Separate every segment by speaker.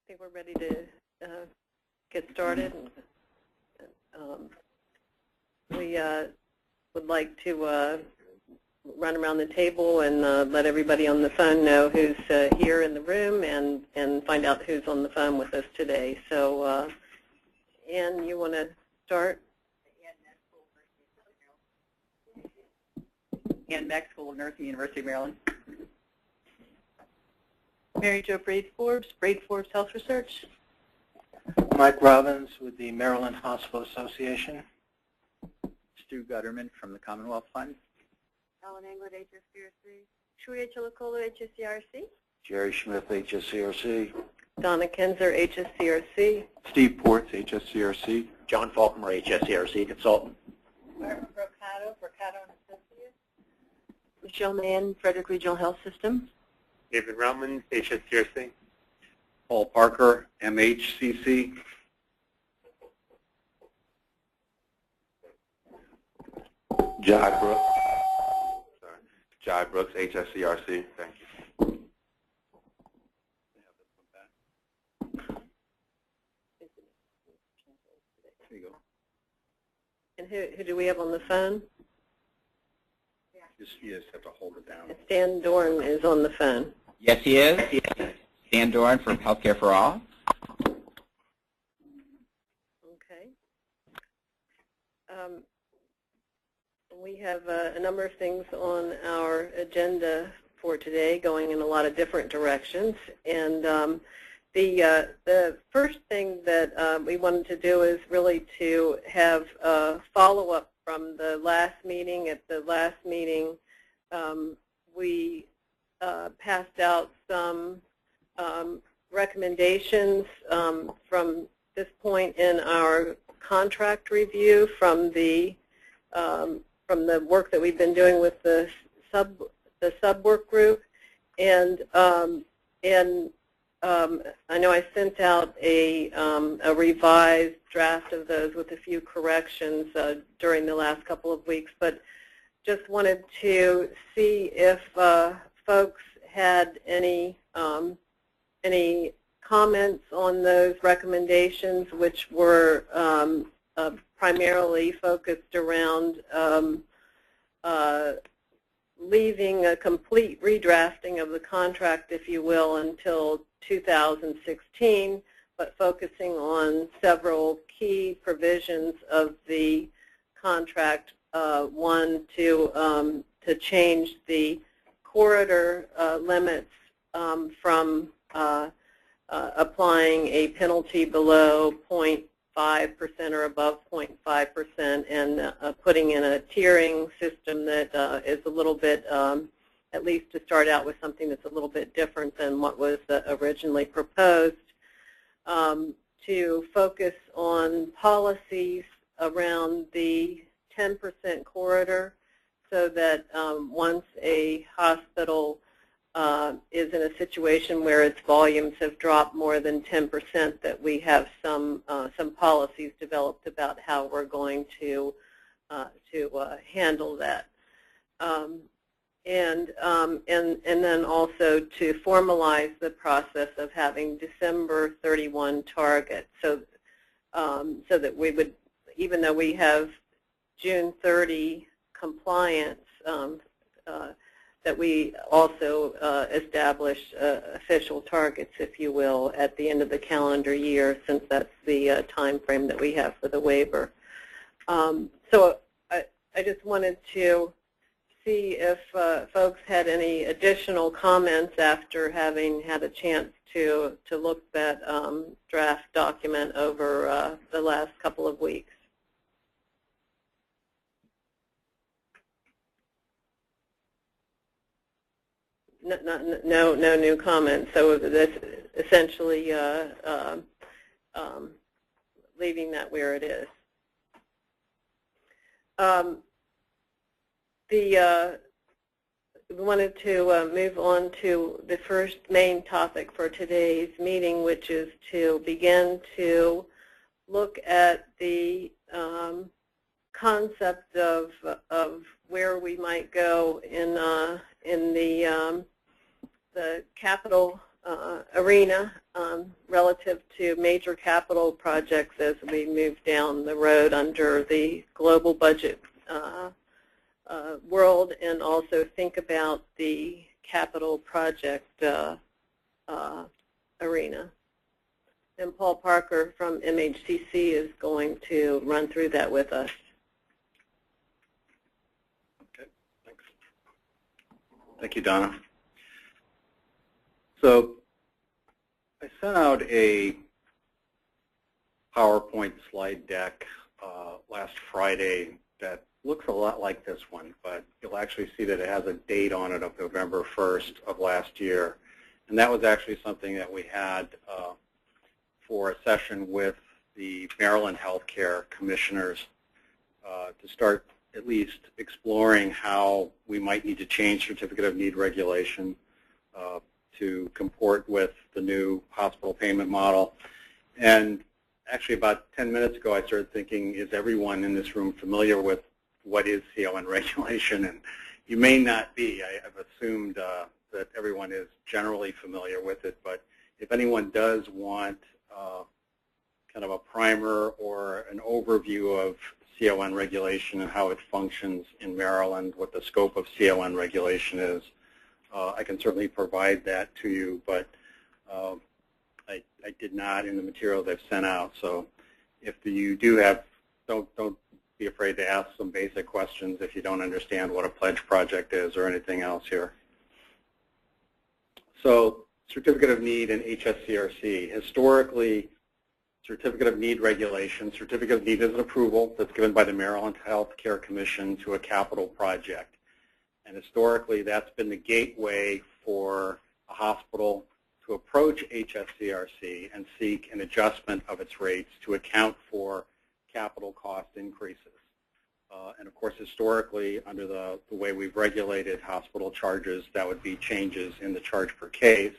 Speaker 1: think we're ready to get started. We would like to run around the table and let everybody on the phone know who's here in the room and find out who's on the phone with us today. So, Ann, you want to start?
Speaker 2: Ann Beck, School of Nursing, University of Maryland.
Speaker 1: Mary Jo Braid-Forbes, Braid-Forbes Health Research.
Speaker 3: Mike Robbins with the Maryland Hospital Association.
Speaker 2: Stu Gutterman from the Commonwealth Fund.
Speaker 4: Ellen Englert, HSCRC. Shuya Chilokolo, HSCRC.
Speaker 5: Jerry Smith, HSCRC.
Speaker 1: Donna Kinzer, HSCRC.
Speaker 5: Steve Ports, HSCRC.
Speaker 6: John Falkenmer, HSCRC consultant.
Speaker 4: Martin Brocato, Brocato and Associates.
Speaker 1: Michelle Mann, Frederick Regional Health System.
Speaker 7: David Relman, HSCRC.
Speaker 5: Paul Parker, MHCC.
Speaker 8: Jai Brooks, HSCRC. Thank you.
Speaker 2: There you go.
Speaker 1: And who do we have on the phone?
Speaker 5: You just have to hold it down.
Speaker 1: Stan Dorn is on the phone.
Speaker 2: Yes, he is. Stan Doran from Healthcare for All.
Speaker 1: Okay. We have a number of things on our agenda for today, going in a lot of different directions. And the first thing that we wanted to do is really to have a follow-up from the last meeting. At the last meeting, we passed out some recommendations from this point in our contract review from the work that we've been doing with the sub work group, and I know I sent out a revised draft of those with a few corrections during the last couple of weeks, but just wanted to see if folks had any comments on those recommendations, which were primarily focused around leaving a complete redrafting of the contract, if you will, until 2016, but focusing on several key provisions of the contract. One, to change the corridor limits from applying a penalty below 0.5% or above 0.5% and putting in a tiering system that is a little bit, at least to start out with, something that's a little bit different than what was originally proposed, to focus on policies around the 10% corridor, so that once a hospital is in a situation where its volumes have dropped more than 10%, that we have some policies developed about how we're going to handle that, and then also to formalize the process of having December 31 targets, so that we would, even though we have June 30 compliance, that we also establish official targets, if you will, at the end of the calendar year, since that's the time frame that we have for the waiver. So I just wanted to see if folks had any additional comments after having had a chance to look that draft document over the last couple of weeks. No new comments. So that's essentially leaving that where it is. We wanted to move on to the first main topic for today's meeting, which is to begin to look at the concept of where we might go in the capital arena relative to major capital projects as we move down the road under the global budget world, and also think about the capital project arena. And Paul Parker from MHCC is going to run through that with us.
Speaker 5: Okay, thanks. Thank you, Donna. So I sent out a PowerPoint slide deck last Friday that looks a lot like this one, but you'll actually see that it has a date on it of November 1st of last year. And that was actually something that we had for a session with the Maryland Healthcare Commissioners to start at least exploring how we might need to change Certificate of Need regulation to comport with the new hospital payment model. And actually about 10 minutes ago I started thinking, is everyone in this room familiar with what is CON regulation? And you may not be. I've assumed that everyone is generally familiar with it, but if anyone does want kind of a primer or an overview of CON regulation and how it functions in Maryland, what the scope of CON regulation is, I can certainly provide that to you, but I did not in the materials I've sent out. So if you do have, don't be afraid to ask some basic questions if you don't understand what a pledge project is or anything else here. So Certificate of Need and HSCRC. Historically, Certificate of Need regulation, Certificate of Need is an approval that's given by the Maryland Healthcare Commission to a capital project. And historically, that's been the gateway for a hospital to approach HSCRC and seek an adjustment of its rates to account for capital cost increases. And of course, historically, under the way we've regulated hospital charges, that would be changes in the charge per case.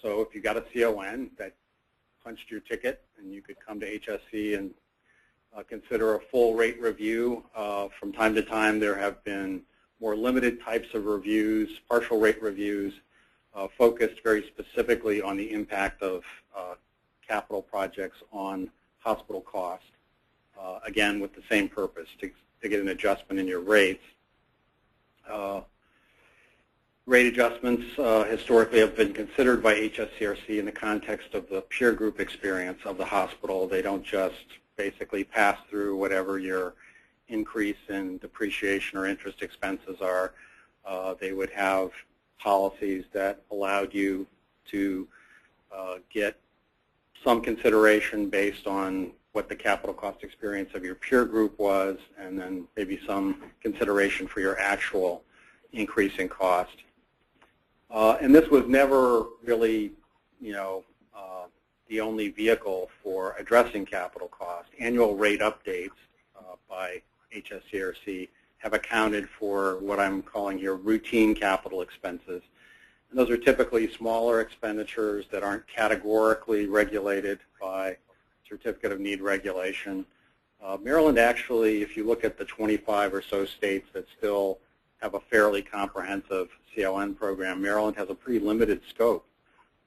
Speaker 5: So if you got a CON that punched your ticket and you could come to HSC and consider a full rate review, from time to time there have been more limited types of reviews, partial rate reviews, focused very specifically on the impact of capital projects on hospital cost, again with the same purpose, to get an adjustment in your rates. Rate adjustments historically have been considered by HSCRC in the context of the peer group experience of the hospital. They don't just basically pass through whatever your increase in depreciation or interest expenses are. They would have policies that allowed you to get some consideration based on what the capital cost experience of your peer group was, and then maybe some consideration for your actual increase in cost. And this was never really, the only vehicle for addressing capital cost. Annual rate updates by HSCRC have accounted for what I'm calling here routine capital expenses. And those are typically smaller expenditures that aren't categorically regulated by Certificate of Need regulation. Maryland actually, if you look at the 25 or so states that still have a fairly comprehensive CON program, Maryland has a pretty limited scope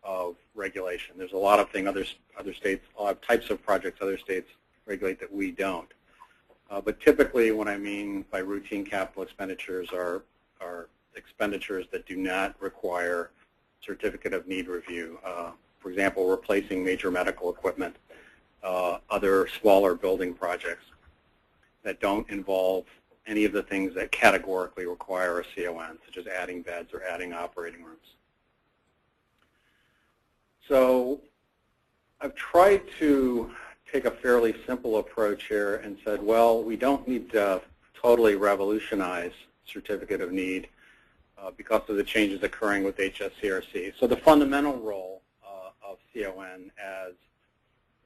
Speaker 5: of regulation. There's a lot of things other states, a lot of types of projects other states regulate that we don't. But typically what I mean by routine capital expenditures are expenditures that do not require Certificate of Need review. For example, replacing major medical equipment, other smaller building projects that don't involve any of the things that categorically require a CON, such as adding beds or adding operating rooms. So I've tried to take a fairly simple approach here and said, well, we don't need to totally revolutionize Certificate of Need because of the changes occurring with HSCRC. So the fundamental role of CON as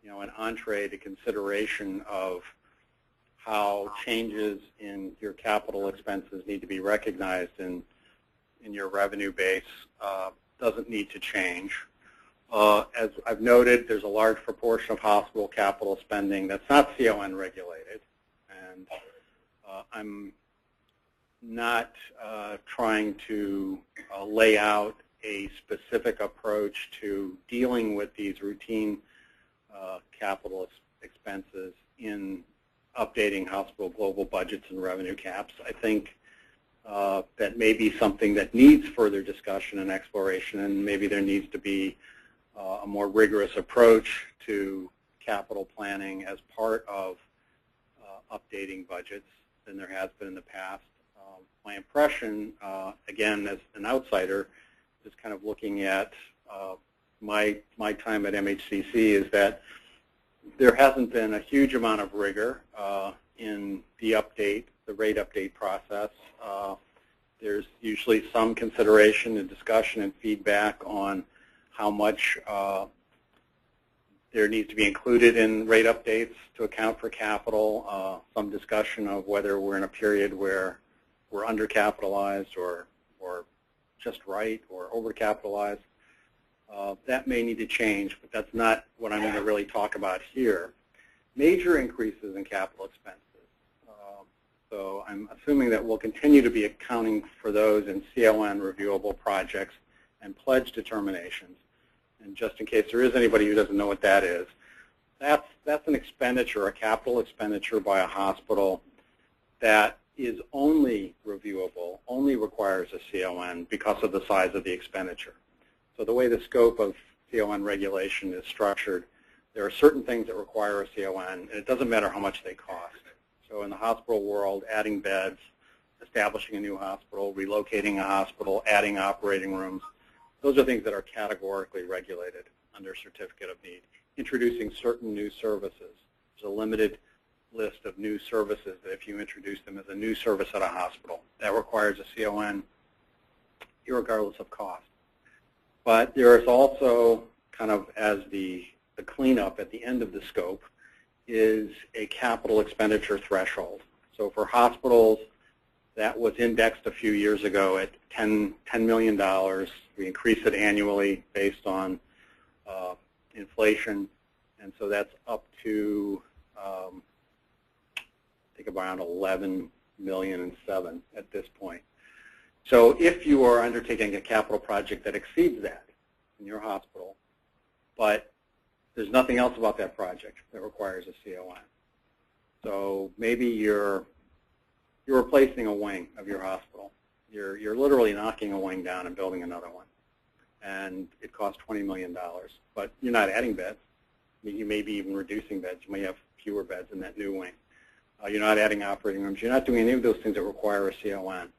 Speaker 5: an entree to consideration of how changes in your capital expenses need to be recognized in your revenue base doesn't need to change. As I've noted, there's a large proportion of hospital capital spending that's not CON regulated, and I'm not trying to lay out a specific approach to dealing with these routine capital expenses in updating hospital global budgets and revenue caps. I think that may be something that needs further discussion and exploration, and maybe there needs to be a more rigorous approach to capital planning as part of updating budgets than there has been in the past. My impression, again, as an outsider, just kind of looking at my time at MHCC, is that there hasn't been a huge amount of rigor in the rate update process. There's usually some consideration and discussion and feedback on how much there needs to be included in rate updates to account for capital, some discussion of whether we're in a period where we're undercapitalized or just right or overcapitalized. That may need to change, but that's not what I'm going to really talk about here. Major increases in capital expenses. So I'm assuming that we'll continue to be accounting for those in CON reviewable projects and pledge determinations. And just in case there is anybody who doesn't know what that is, that's an expenditure, a capital expenditure by a hospital that is only reviewable, only requires a CON because of the size of the expenditure. So the way the scope of CON regulation is structured, there are certain things that require a CON, and it doesn't matter how much they cost. So in the hospital world, adding beds, establishing a new hospital, relocating a hospital, adding operating rooms, those are things that are categorically regulated under Certificate of Need. Introducing certain new services. There's a limited list of new services that if you introduce them as a new service at a hospital, that requires a CON irregardless of cost. But there is also, kind of as the cleanup at the end of the scope, is a capital expenditure threshold. So for hospitals, that was indexed a few years ago at $10 million. We increase it annually based on inflation, and so that's up to I think around 11 million and 7 at this point. So if you are undertaking a capital project that exceeds that in your hospital, but there's nothing else about that project that requires a CON. So maybe you're replacing a wing of your hospital. You're literally knocking a wing down and building another one. And it costs $20 million. But you're not adding beds. I mean, you may be even reducing beds. You may have fewer beds in that new wing. You're not adding operating rooms. You're not doing any of those things that require a CON.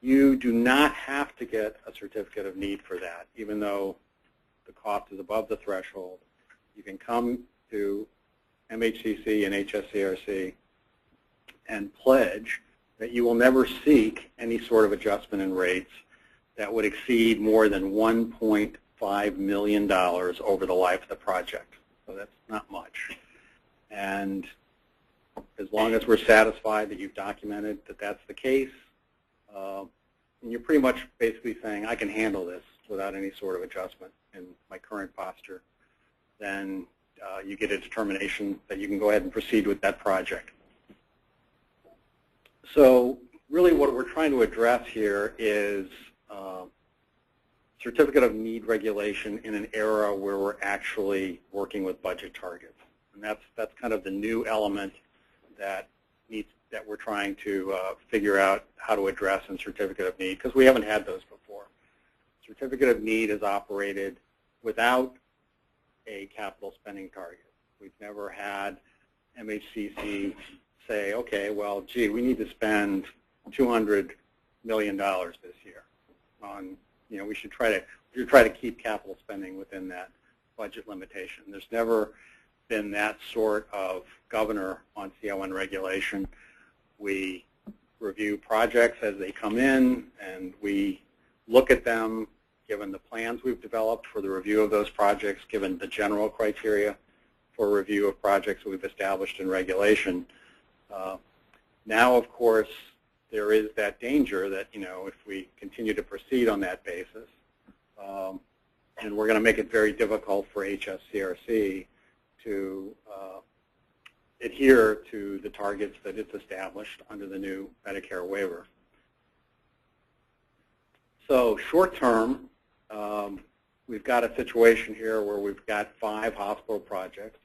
Speaker 5: You do not have to get a Certificate of Need for that, even though the cost is above the threshold. You can come to MHCC and HSCRC and pledge that you will never seek any sort of adjustment in rates that would exceed more than $1.5 million over the life of the project. So that's not much. And as long as we're satisfied that you've documented that that's the case, and you're pretty much basically saying, I can handle this without any sort of adjustment in my current posture, then you get a determination that you can go ahead and proceed with that project. So really what we're trying to address here is Certificate of Need regulation in an era where we're actually working with budget targets. And that's kind of the new element that we're trying to figure out how to address in Certificate of Need, because we haven't had those before. Certificate of Need is operated without a capital spending target. We've never had MHCC say, okay, well, gee, we need to spend $200 million this year on, we should try to keep capital spending within that budget limitation. There's never been that sort of governor on CON regulation. We review projects as they come in, and we look at them given the plans we've developed for the review of those projects, given the general criteria for review of projects we've established in regulation. Now, of course, there is that danger that, if we continue to proceed on that basis, and we're going to make it very difficult for HSCRC to adhere to the targets that it's established under the new Medicare waiver. So short term, we've got a situation here where we've got 5 hospital projects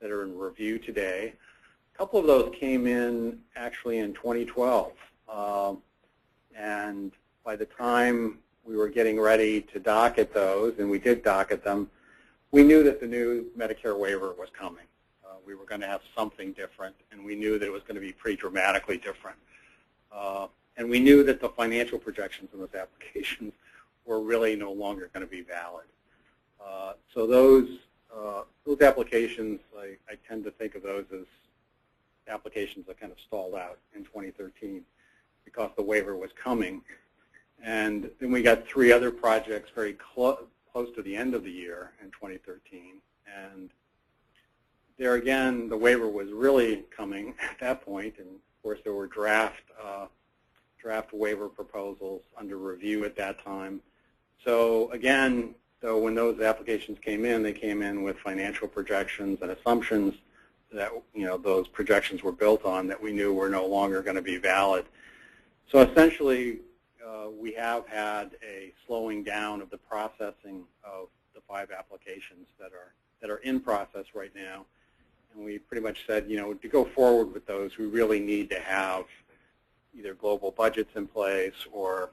Speaker 5: that are in review today. A couple of those came in actually in 2012. And by the time we were getting ready to docket those, and we did docket them, we knew that the new Medicare waiver was coming. We were going to have something different, and we knew that it was going to be pretty dramatically different. And we knew that the financial projections in those applications were really no longer going to be valid. So those applications, I tend to think of those as applications that kind of stalled out in 2013 because the waiver was coming. And then we got 3 other projects very close to the end of the year in 2013. And there again, the waiver was really coming at that point. And of course, there were draft waiver proposals under review at that time. So again, when those applications came in, they came in with financial projections and assumptions that those projections were built on that we knew were no longer going to be valid. So essentially, we have had a slowing down of the processing of the 5 applications that are in process right now. And we pretty much said, to go forward with those, we really need to have either global budgets in place or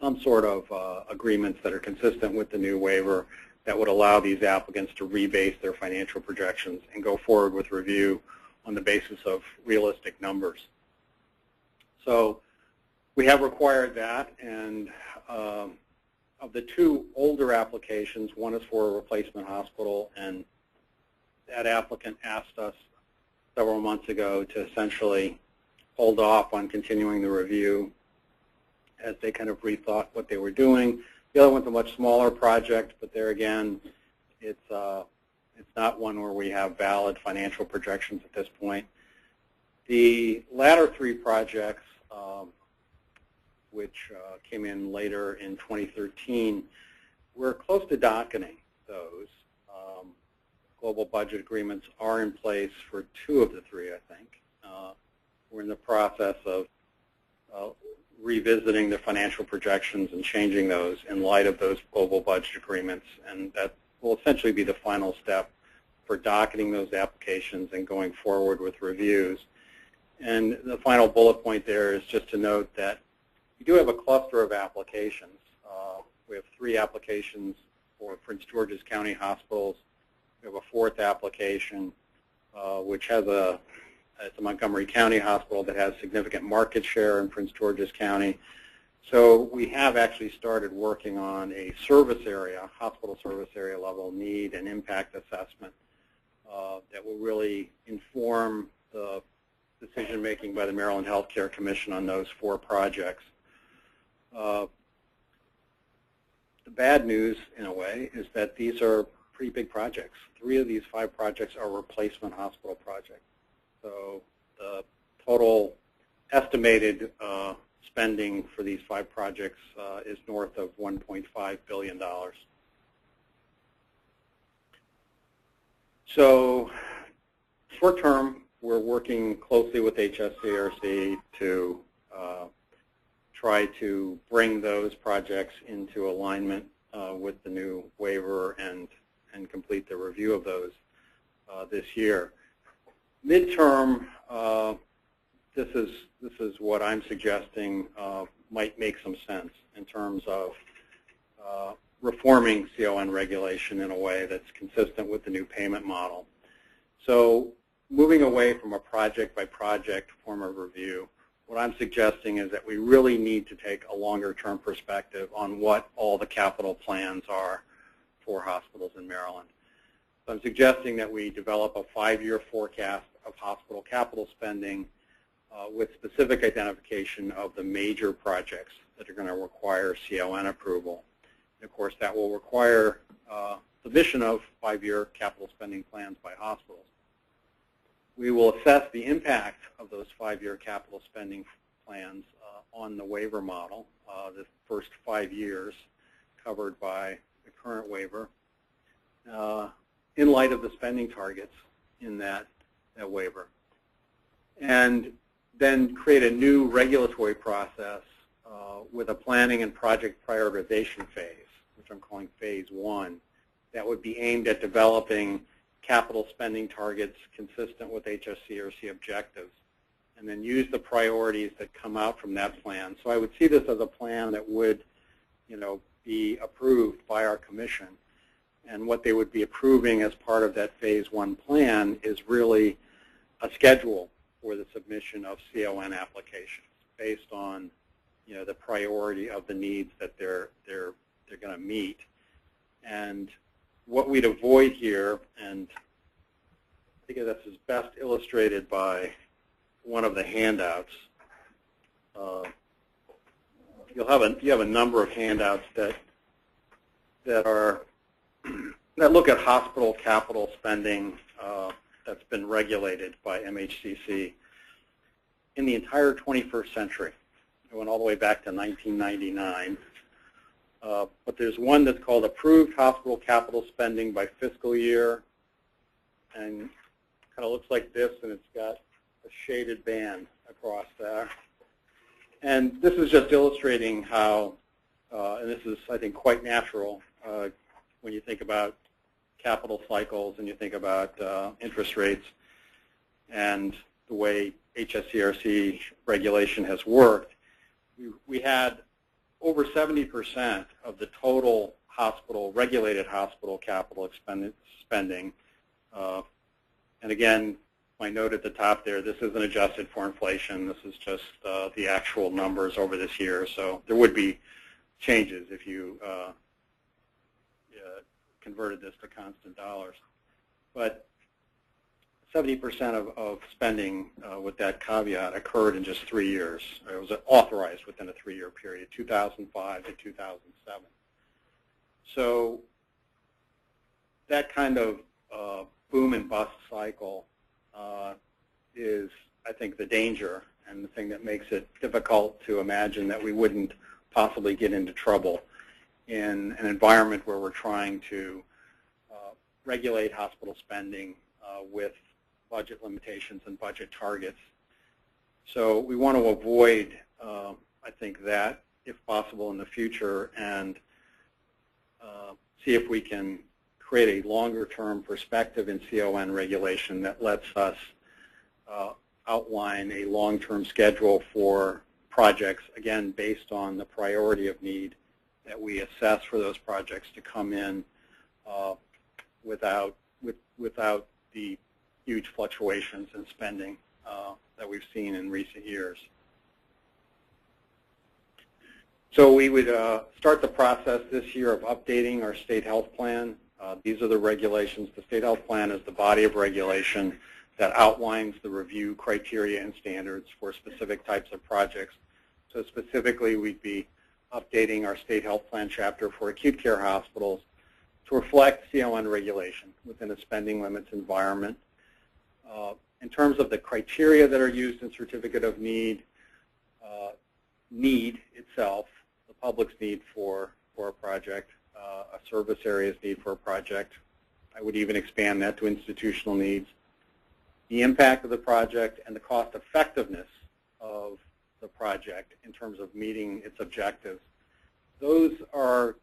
Speaker 5: some sort of agreements that are consistent with the new waiver that would allow these applicants to rebase their financial projections and go forward with review on the basis of realistic numbers. So we have required that, and of the 2 older applications, one is for a replacement hospital, and that applicant asked us several months ago to essentially hold off on continuing the review as they kind of rethought what they were doing. The other one's a much smaller project, but there again, it's not one where we have valid financial projections at this point. The latter 3 projects, which came in later in 2013, we're close to docketing those. Global budget agreements are in place for 2 of the 3, I think. We're in the process of revisiting the financial projections and changing those in light of those global budget agreements, and that will essentially be the final step for docketing those applications and going forward with reviews. And the final bullet point there is just to note that we do have a cluster of applications. We have 3 applications for Prince George's County hospitals. We have a 4th application, which has it's a Montgomery County hospital that has significant market share in Prince George's County. So we have actually started working on a service area, hospital service area level need and impact assessment that will really inform the decision making by the Maryland Healthcare Commission on those 4 projects. The bad news, in a way, is that these are pretty big projects. 3 of these 5 projects are replacement hospital projects. So the total estimated spending for these 5 projects is north of $1.5 billion. So short term, we're working closely with HSCRC to try to bring those projects into alignment with the new waiver and complete the review of those this year. Midterm, this is what I'm suggesting might make some sense in terms of reforming CON regulation in a way that's consistent with the new payment model. So moving away from a project-by-project form of review, what I'm suggesting is that we really need to take a longer-term perspective on what all the capital plans are for hospitals in Maryland. So I'm suggesting that we develop a 5-year forecast of hospital capital spending with specific identification of the major projects that are going to require CON approval. And of course, that will require submission of 5-year capital spending plans by hospitals. We will assess the impact of those 5-year capital spending plans on the waiver model, the first 5 years covered by the current waiver, in light of the spending targets in that waiver. And then create a new regulatory process with a planning and project prioritization phase, which I'm calling phase 1, that would be aimed at developing capital spending targets consistent with HSCRC objectives, and then use the priorities that come out from that plan. So I would see this as a plan that would, be approved by our commission. And what they would be approving as part of that phase 1 plan is really a schedule for the submission of CON applications based on, the priority of the needs that they're going to meet. And what we'd avoid here, and I think this is best illustrated by one of the handouts. You have a number of handouts that look at hospital capital spending that's been regulated by MHCC in the entire 21st century. It went all the way back to 1999. But there's one that's called Approved Hospital Capital Spending by Fiscal Year, and kind of looks like this, and it's got a shaded band across there. And this is just illustrating how, and this is, I think, quite natural when you think about capital cycles and you think about interest rates and the way HSCRC regulation has worked. We had over 70% of the total regulated hospital capital spending. And again, my note at the top there, this isn't adjusted for inflation. This is just the actual numbers over this year. So there would be changes if you converted this to constant dollars. But 70% of spending with that caveat occurred in just 3 years. It was authorized within a 3-year period, 2005 to 2007. So that kind of boom and bust cycle is, I think, the danger and the thing that makes it difficult to imagine that we wouldn't possibly get into trouble in an environment where we're trying to regulate hospital spending with budget limitations and budget targets. So we want to avoid, I think, that, if possible, in the future, and see if we can create a longer-term perspective in CON regulation that lets us outline a long-term schedule for projects, again, based on the priority of need that we assess for those projects to come in without the huge fluctuations in spending that we've seen in recent years. So we would start the process this year of updating our state health plan. These are the regulations. The state health plan is the body of regulation that outlines the review criteria and standards for specific types of projects. So specifically, we'd be updating our state health plan chapter for acute care hospitals to reflect CON regulation within a spending limits environment. In terms of the criteria that are used in Certificate of Need, need itself, the public's need for a project, a service area's need for a project. I would even expand that to institutional needs. The impact of the project and the cost effectiveness of the project in terms of meeting its objectives. Those are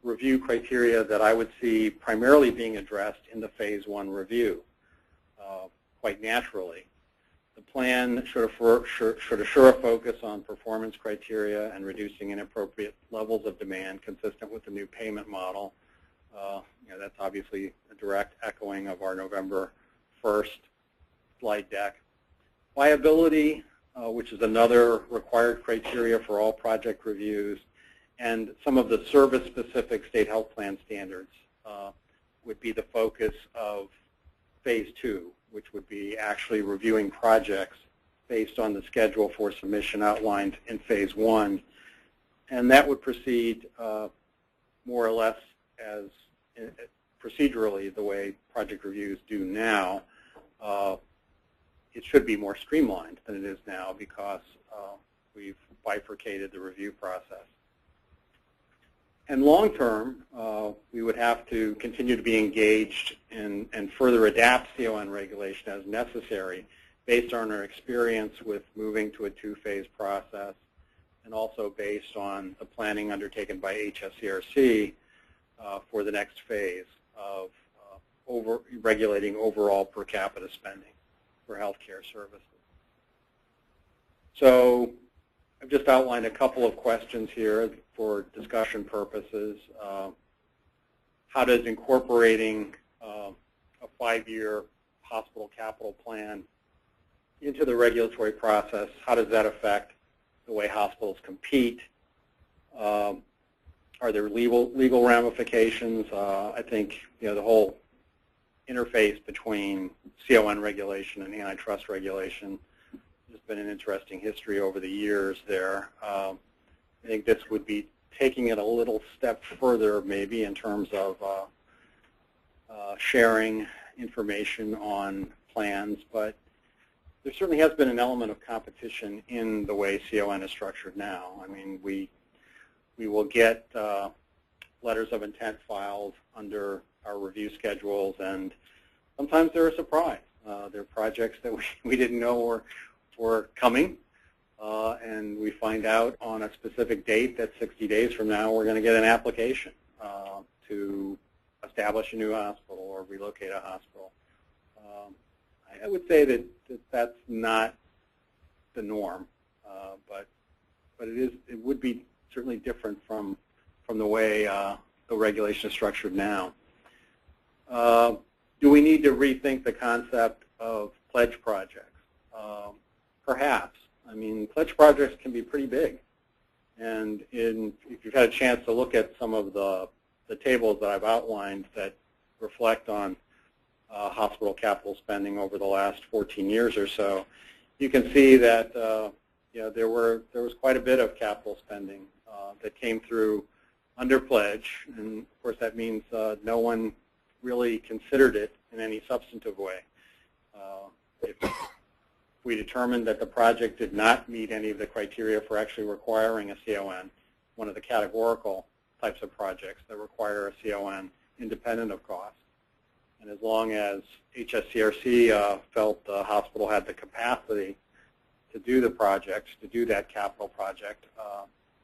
Speaker 5: review criteria that I would see primarily being addressed in the Phase 1 review, quite naturally. The plan should assure a focus on performance criteria and reducing inappropriate levels of demand consistent with the new payment model. That's obviously a direct echoing of our November 1st slide deck. Viability, which is another required criteria for all project reviews, and some of the service-specific state health plan standards would be the focus of Phase 2, which would be actually reviewing projects based on the schedule for submission outlined in Phase 1. And that would proceed more or less as procedurally the way project reviews do now. It should be more streamlined than it is now because we've bifurcated the review process. And long term, we would have to continue to be engaged and further adapt CON regulation as necessary based on our experience with moving to a 2-phase process and also based on the planning undertaken by HSCRC for the next phase of regulating overall per capita spending for healthcare services. So I've just outlined a couple of questions here for discussion purposes. How does incorporating a 5-year hospital capital plan into the regulatory process, how does that affect the way hospitals compete? Are there legal ramifications? I think the whole interface between CON regulation and antitrust regulation has been an interesting history over the years there. I think this would be taking it a little step further maybe in terms of sharing information on plans, but there certainly has been an element of competition in the way CON is structured now. I mean, we will get letters of intent filed under our review schedules, and sometimes they're a surprise. They're projects that we didn't know were coming, and we find out on a specific date that 60 days from now we're going to get an application to establish a new hospital or relocate a hospital. I would say that that's not the norm, but it would be certainly different from the way the regulation is structured now. Do we need to rethink the concept of pledge projects? Perhaps. I mean, pledge projects can be pretty big, and if you've had a chance to look at some of the tables that I've outlined that reflect on hospital capital spending over the last 14 years or so, you can see that there was quite a bit of capital spending that came through under pledge, and of course that means no one really considered it in any substantive way. If we determined that the project did not meet any of the criteria for actually requiring a CON, one of the categorical types of projects that require a CON independent of cost, and as long as HSCRC felt the hospital had the capacity to do the project, to do that capital project,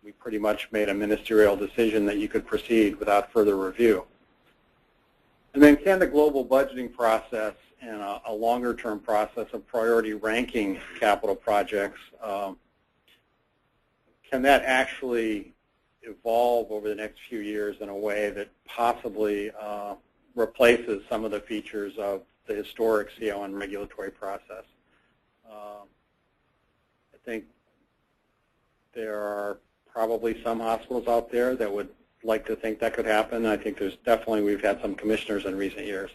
Speaker 5: we pretty much made a ministerial decision that you could proceed without further review. And then can the global budgeting process and a longer-term process of priority ranking capital projects, can that actually evolve over the next few years in a way that possibly replaces some of the features of the historic CON regulatory process? I think there are probably some hospitals out there that would like to think that could happen. I think there's definitely, we've had some commissioners in recent years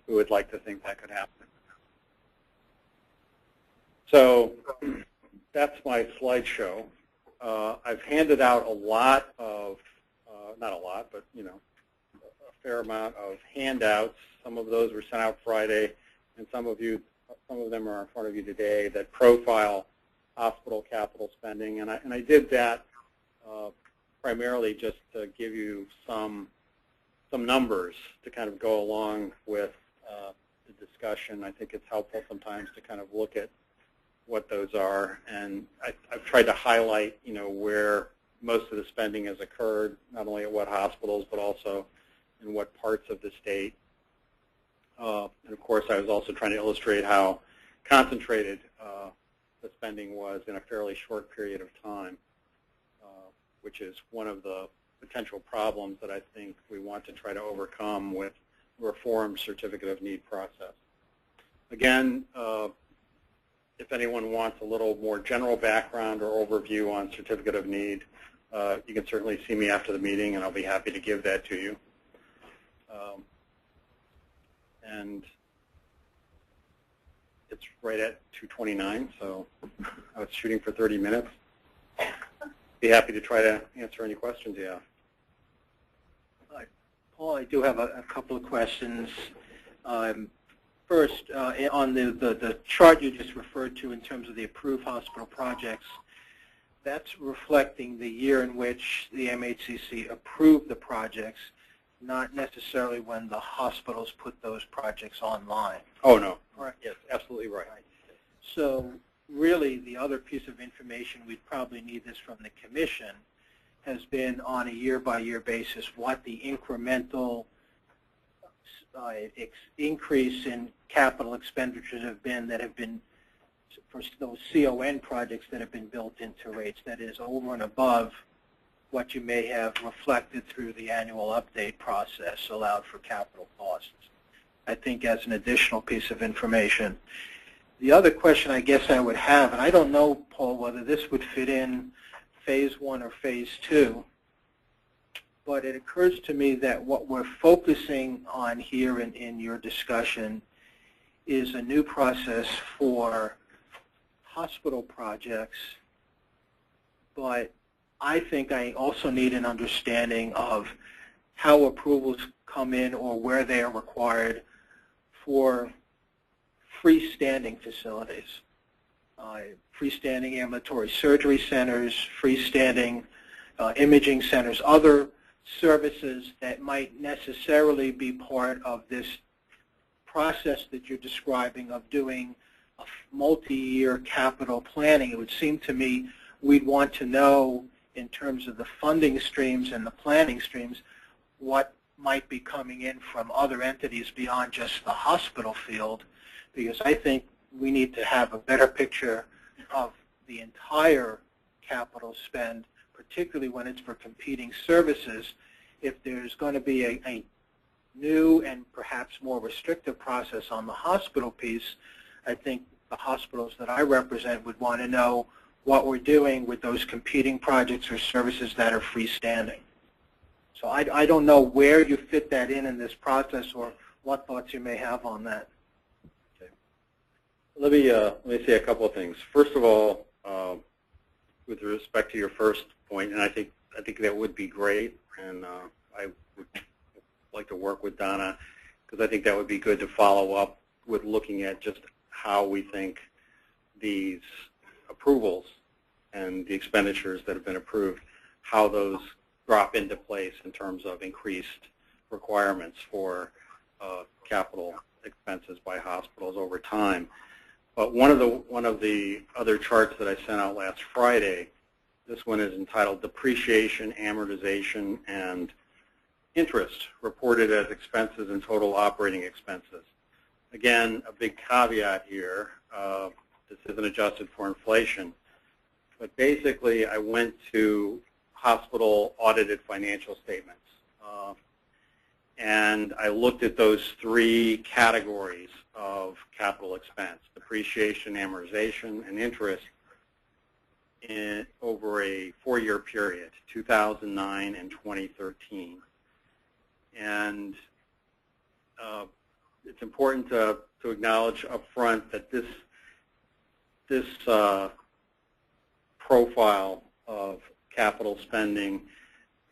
Speaker 5: who would like to think that could happen. So that's my slideshow. I've handed out a lot of, not a lot, but a fair amount of handouts. Some of those were sent out Friday, and some of them are in front of you today that profile hospital capital spending. And I did that primarily just to give you some numbers to kind of go along with the discussion. I think it's helpful sometimes to kind of look at what those are, and I've tried to highlight, where most of the spending has occurred, not only at what hospitals, but also in what parts of the state. And of course, I was also trying to illustrate how concentrated the spending was in a fairly short period of time, which is one of the potential problems that I think we want to try to overcome with reformed certificate of need process. Again, if anyone wants a little more general background or overview on certificate of need, you can certainly see me after the meeting, and I'll be happy to give that to you. And it's right at 2:29, so I was shooting for 30 minutes. Be happy to try to answer any questions you have.
Speaker 3: Paul, I do have a couple of questions. First, on the chart you just referred to in terms of the approved hospital projects, that's reflecting the year in which the MHCC approved the projects, not necessarily when the hospitals put those projects online.
Speaker 5: Oh, no.
Speaker 3: Right.
Speaker 5: Yes, absolutely right.
Speaker 3: So really the other piece of information, we'd probably need this from the Commission, has been on a year-by-year basis what the incremental increase in capital expenditures have been that have been for those CON projects that have been built into rates, that is over and above what you may have reflected through the annual update process allowed for capital costs. I think as an additional piece of information. The other question I guess I would have, and I don't know, Paul, whether this would fit in Phase 1 or Phase 2, but it occurs to me that what we're focusing on here in your discussion is a new process for hospital projects, but I think I also need an understanding of how approvals come in or where they are required for freestanding facilities, freestanding ambulatory surgery centers, freestanding imaging centers, other services that might necessarily be part of this process that you're describing of doing a multi-year capital planning. It would seem to me we'd want to know in terms of the funding streams and the planning streams what might be coming in from other entities beyond just the hospital field, because I think we need to have a better picture of the entire capital spend, particularly when it's for competing services. If there's going to be a new and perhaps more restrictive process on the hospital piece, I think the hospitals that I represent would want to know what we're doing with those competing projects or services that are freestanding. So I don't know where you fit that in this process or what thoughts you may have on that.
Speaker 5: Okay. Let me say a couple of things. First of all, with respect to your first point, and I think that would be great, and I would like to work with Donna because I think that would be good to follow up with looking at just how we think these approvals and the expenditures that have been approved, how those drop into place in terms of increased requirements for capital expenses by hospitals over time. But one of the other charts that I sent out last Friday, this one is entitled Depreciation, Amortization, and Interest Reported as Expenses and Total Operating Expenses. Again, a big caveat here, this isn't adjusted for inflation, but basically I went to hospital audited financial statements and I looked at those three categories of capital expense, depreciation, amortization, and interest over a 4-year period, 2009 and 2013. And it's important to acknowledge up front that this profile of capital spending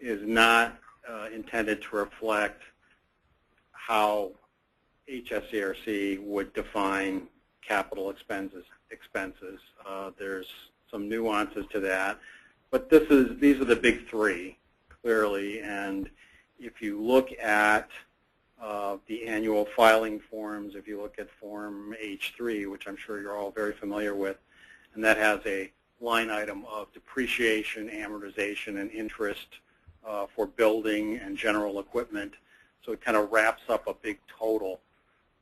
Speaker 5: is not intended to reflect how HSCRC would define capital expenses. There's some nuances to that, but these are the big three, clearly. And if you look at the annual filing forms, if you look at Form H3, which I'm sure you're all very familiar with, and that has a line item of depreciation, amortization, and interest for building and general equipment. So it kind of wraps up a big total.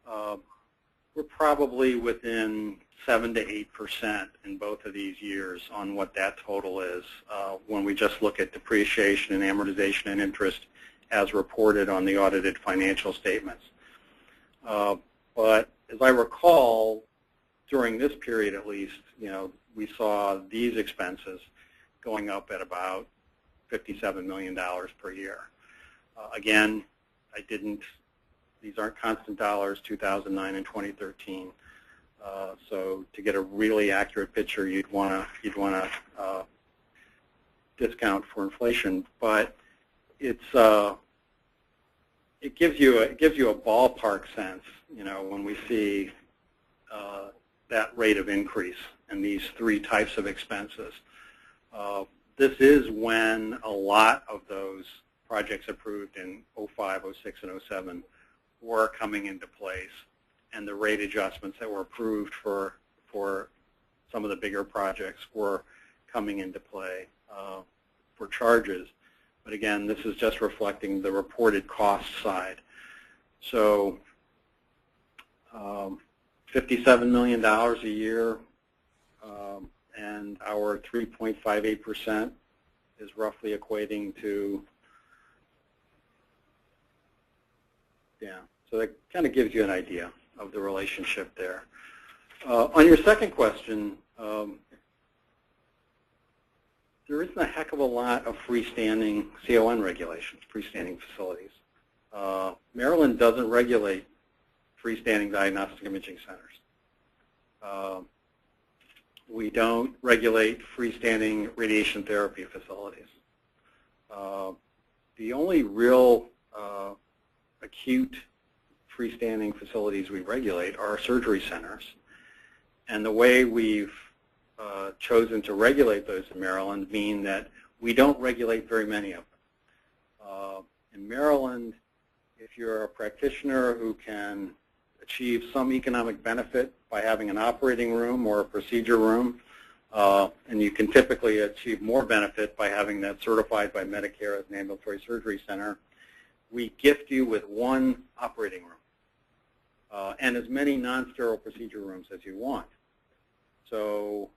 Speaker 5: We're probably within 7 to 8% in both of these years on what that total is when we just look at depreciation and amortization and interest as reported on the audited financial statements. But as I recall, during this period at least, we saw these expenses going up at about $57 million per year. Again, these aren't constant dollars, 2009 and 2013. So to get a really accurate picture, you'd want to discount for inflation, but it gives you a ballpark sense, when we see that rate of increase in these three types of expenses. This is when a lot of those projects approved in 05, 06, and 07 were coming into place, and the rate adjustments that were approved for some some of the bigger projects were coming into play for charges. But again, this is just reflecting the reported cost side. So $57 million a year, and our 3.58% is roughly equating to, yeah, so that kind of gives you an idea of the relationship there. On your second question, there isn't a heck of a lot of freestanding CON regulations, freestanding facilities. Maryland doesn't regulate freestanding diagnostic imaging centers. We don't regulate freestanding radiation therapy facilities. The only real acute freestanding facilities we regulate are surgery centers. And the way we've chosen to regulate those in Maryland mean that we don't regulate very many of them. In Maryland, if you're a practitioner who can achieve some economic benefit by having an operating room or a procedure room, and you can typically achieve more benefit by having that certified by Medicare as an ambulatory surgery center, we gift you with one operating room and as many non-sterile procedure rooms as you want. So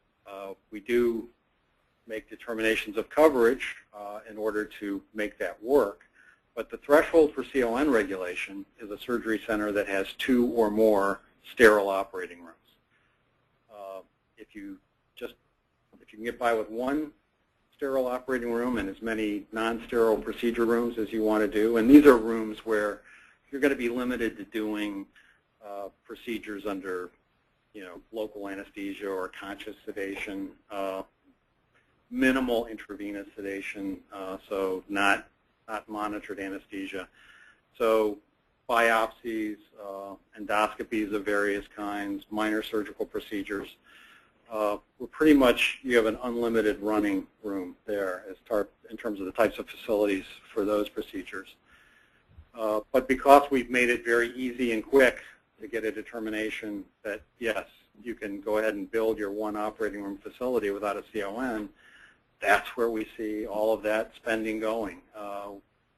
Speaker 5: we do make determinations of coverage in order to make that work. But the threshold for CON regulation is a surgery center that has 2 or more sterile operating rooms. If you can get by with one sterile operating room and as many non-sterile procedure rooms as you want to do, and these are rooms where you're going to be limited to doing procedures under, local anesthesia or conscious sedation, minimal intravenous sedation, so not monitored anesthesia. So biopsies, endoscopies of various kinds, minor surgical procedures. We're pretty much, you have an unlimited running room there in terms of the types of facilities for those procedures. But because we've made it very easy and quick to get a determination that, yes, you can go ahead and build your one operating room facility without a CON, that's where we see all of that spending going.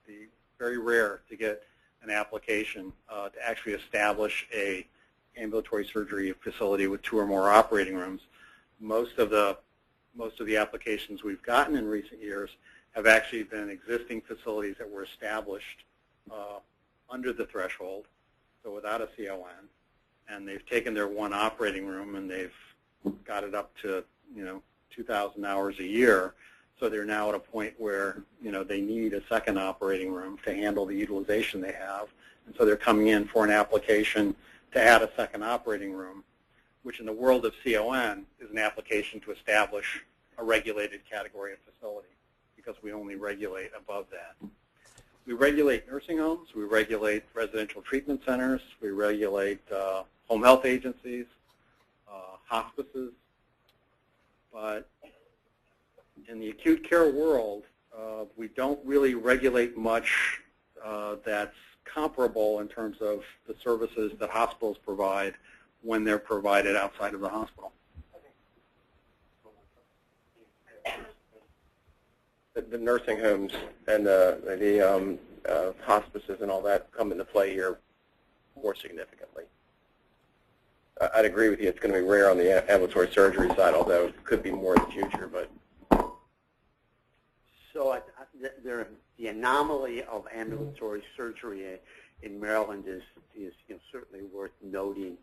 Speaker 5: It's very rare to get an application to actually establish a ambulatory surgery facility with 2 or more operating rooms. Most of the applications we've gotten in recent years have actually been existing facilities that were established under the threshold, so without a CON, and they've taken their one operating room and they've got it up to 2,000 hours a year. So they're now at a point where they need a second operating room to handle the utilization they have, and so they're coming in for an application to add a second operating room, which in the world of CON is an application to establish a regulated category of facility, because we only regulate above that. We regulate nursing homes, we regulate residential treatment centers, we regulate home health agencies, hospices, but in the acute care world, we don't really regulate much that's comparable in terms of the services that hospitals provide when they're provided outside of the hospital.
Speaker 8: The nursing homes and the hospices and all that come into play here more significantly. I'd agree with you. It's going to be rare on the ambulatory surgery side, although it could be more in the future. But
Speaker 6: so the anomaly of ambulatory surgery in Maryland is certainly worth noting.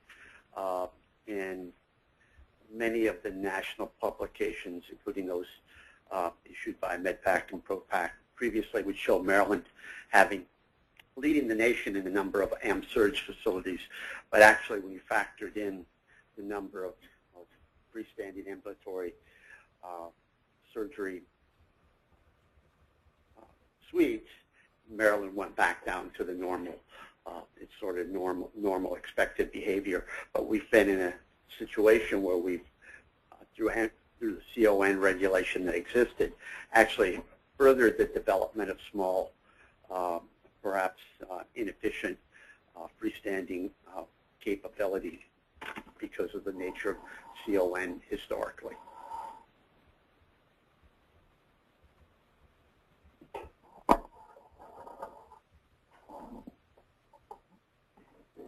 Speaker 6: In many of the national publications, including those issued by MedPAC and ProPAC previously, would show Maryland leading the nation in the number of AmSurg facilities, but actually when you factored in the number of freestanding ambulatory surgery suites, Maryland went back down to the normal. It's sort of normal expected behavior. But we've been in a situation where we've, through the CON regulation that existed, actually furthered the development of small, perhaps inefficient freestanding because of the nature of CON historically.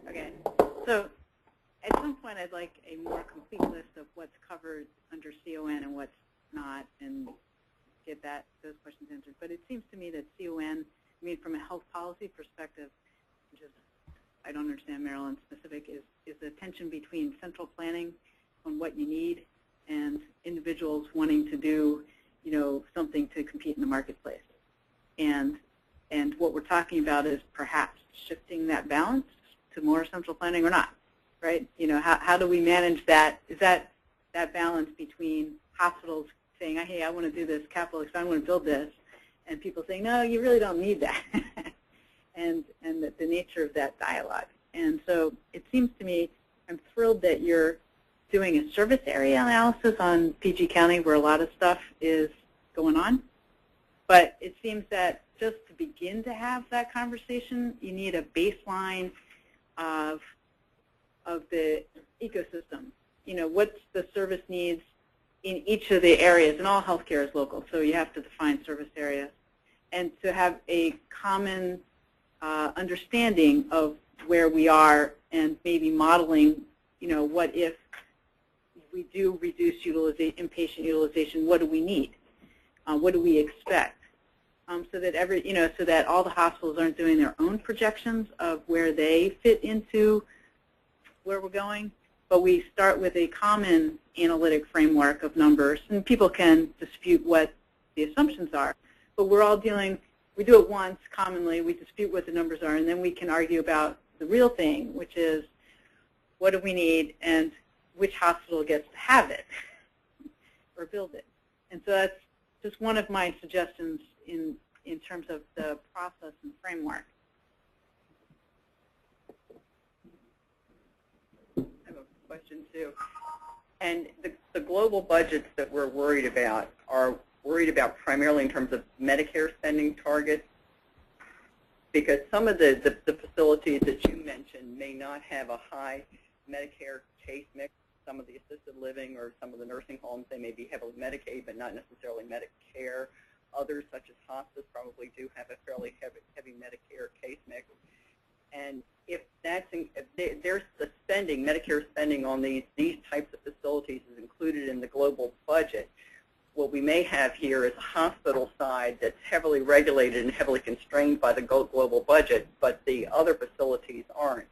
Speaker 9: Okay, so at some point I'd like a more complete list of what's covered under CON and what's not, and get those questions answered. But it seems to me that CON, I mean, from a health policy perspective, which is, I don't understand Maryland specific, is the tension between central planning on what you need and individuals wanting to do, something to compete in the marketplace. And what we're talking about is perhaps shifting that balance to more central planning or not, right? How do we manage that? Is that balance between hospitals saying, hey, I want to do this capital expense, I want to build this, and people saying, no, you really don't need that, and the nature of that dialogue. And so it seems to me, I'm thrilled that you're doing a service area analysis on PG County where a lot of stuff is going on. But it seems that just to begin to have that conversation, you need a baseline of the ecosystem. What's the service needs in each of the areas, and all healthcare is local, so you have to define service areas, and to have a common understanding of where we are and maybe modeling, what if we do reduce inpatient utilization, what do we need? What do we expect? So that so that all the hospitals aren't doing their own projections of where they fit into where we're going, but we start with a common analytic framework of numbers, and people can dispute what the assumptions are. But we're all we do it once commonly, we dispute what the numbers are, and then we can argue about the real thing, which is what do we need and which hospital gets to have it or build it. And so that's just one of my suggestions in terms of the process and framework.
Speaker 10: I have a question too. And the global budgets that we're worried about are worried about primarily in terms of Medicare spending targets, because some of the facilities that you mentioned may not have a high Medicare case mix. Some of the assisted living or some of the nursing homes, they may be heavily Medicaid but not necessarily Medicare. Others, such as hospice, probably do have a fairly heavy Medicare case mix. And if there's the spending, Medicare spending on these types of facilities is included in the global budget, what we may have here is a hospital side that's heavily regulated and heavily constrained by the global budget, but the other facilities aren't.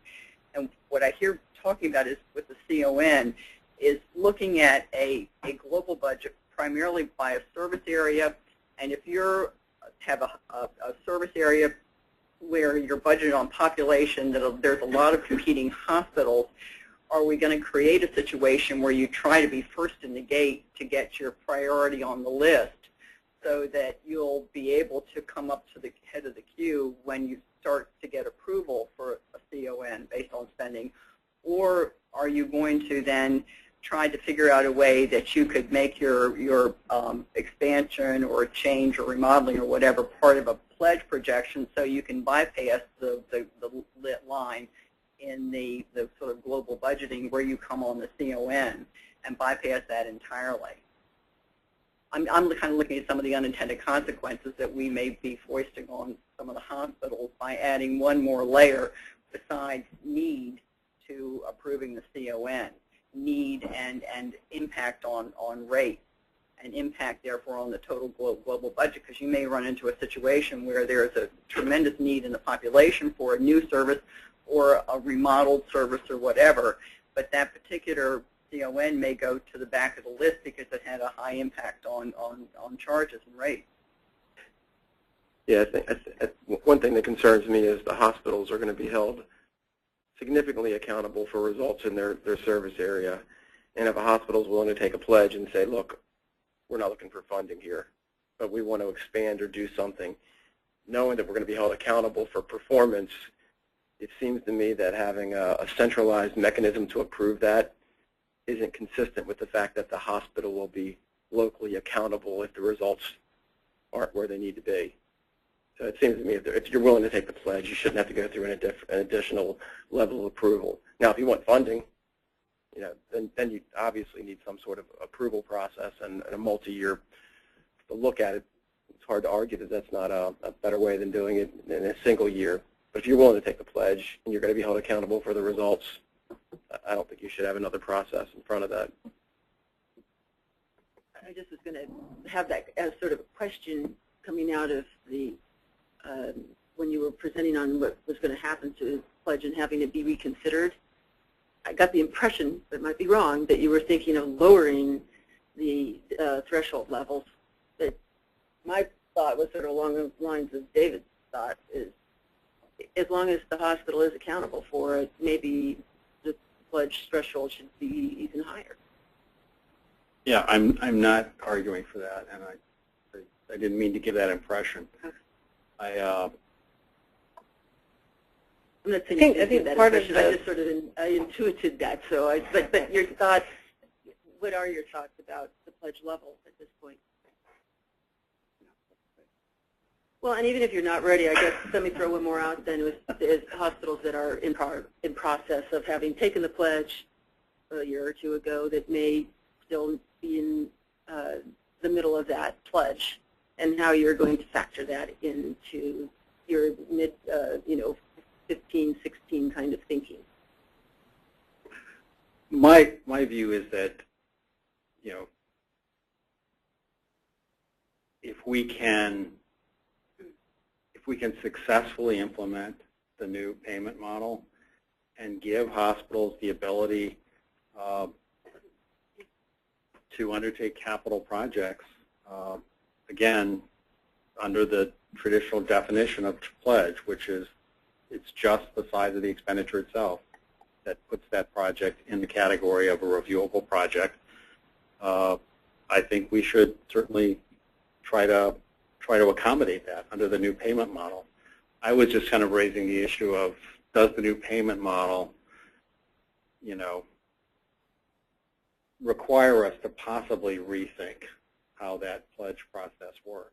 Speaker 10: And what I hear talking about is with the CON is looking at a global budget primarily by a service area. And if you have a service area where you're budgeted on population, there's a lot of competing hospitals, are we going to create a situation where you try to be first in the gate to get your priority on the list so that you'll be able to come up to the head of the queue when you start to get approval for a CON based on spending? Or are you going to then try to figure out a way that you could make your expansion or change or remodeling or whatever part of a pledge projection so you can bypass the lit line in the sort of global budgeting where you come on the CON and bypass that entirely? I'm kind of looking at some of the unintended consequences that we may be foisting on some of the hospitals by adding one more layer besides need to approving the CON. Need and impact on rate, and impact therefore on the total global budget, because you may run into a situation where there's a tremendous need in the population for a new service or a remodeled service or whatever, but that particular CON may go to the back of the list because it had a high impact on charges and rates.
Speaker 8: Yeah, I think one thing that concerns me is the hospitals are going to be held significantly accountable for results in their service area. And if a hospital is willing to take a pledge and say, look, we're not looking for funding here, but we want to expand or do something, knowing that we're going to be held accountable for performance, it seems to me that having a centralized mechanism to approve that isn't consistent with the fact that the hospital will be locally accountable if the results aren't where they need to be. So it seems to me if you're willing to take the pledge, you shouldn't have to go through an additional level of approval. Now, if you want funding, then you obviously need some sort of approval process and a multi-year look at it. It's hard to argue that that's not a better way than doing it in a single year. But if you're willing to take the pledge and you're going to be held accountable for the results, I don't think you should have another process in front of that.
Speaker 11: I just was going to have that as sort of a question coming out of the when you were presenting on what was going to happen to the pledge and having it be reconsidered. I got the impression, but it might be wrong, that you were thinking of lowering the threshold levels. But my thought was sort of along the lines of David's thought, is as long as the hospital is accountable for it, maybe the pledge threshold should be even higher.
Speaker 5: Yeah, I'm not arguing for that, and I didn't mean to give that impression.
Speaker 11: Okay. I'm not saying
Speaker 1: I think
Speaker 11: that
Speaker 1: part of
Speaker 11: I just sort of I intuited that. So, but your thoughts. What are your thoughts about the pledge level at this point? Well, and even if you're not ready, I guess let me throw one more out then with hospitals that are in process of having taken the pledge a year or two ago that may still be in the middle of that pledge, and how you're going to factor that into your mid, 15, 16 kind of thinking.
Speaker 5: My view is that, if we can successfully implement the new payment model and give hospitals the ability to undertake capital projects, again, under the traditional definition of pledge, which is it's just the size of the expenditure itself that puts that project in the category of a reviewable project. I think we should certainly try to accommodate that under the new payment model. I was just kind of raising the issue of, does the new payment model, require us to possibly rethink how that pledge process works?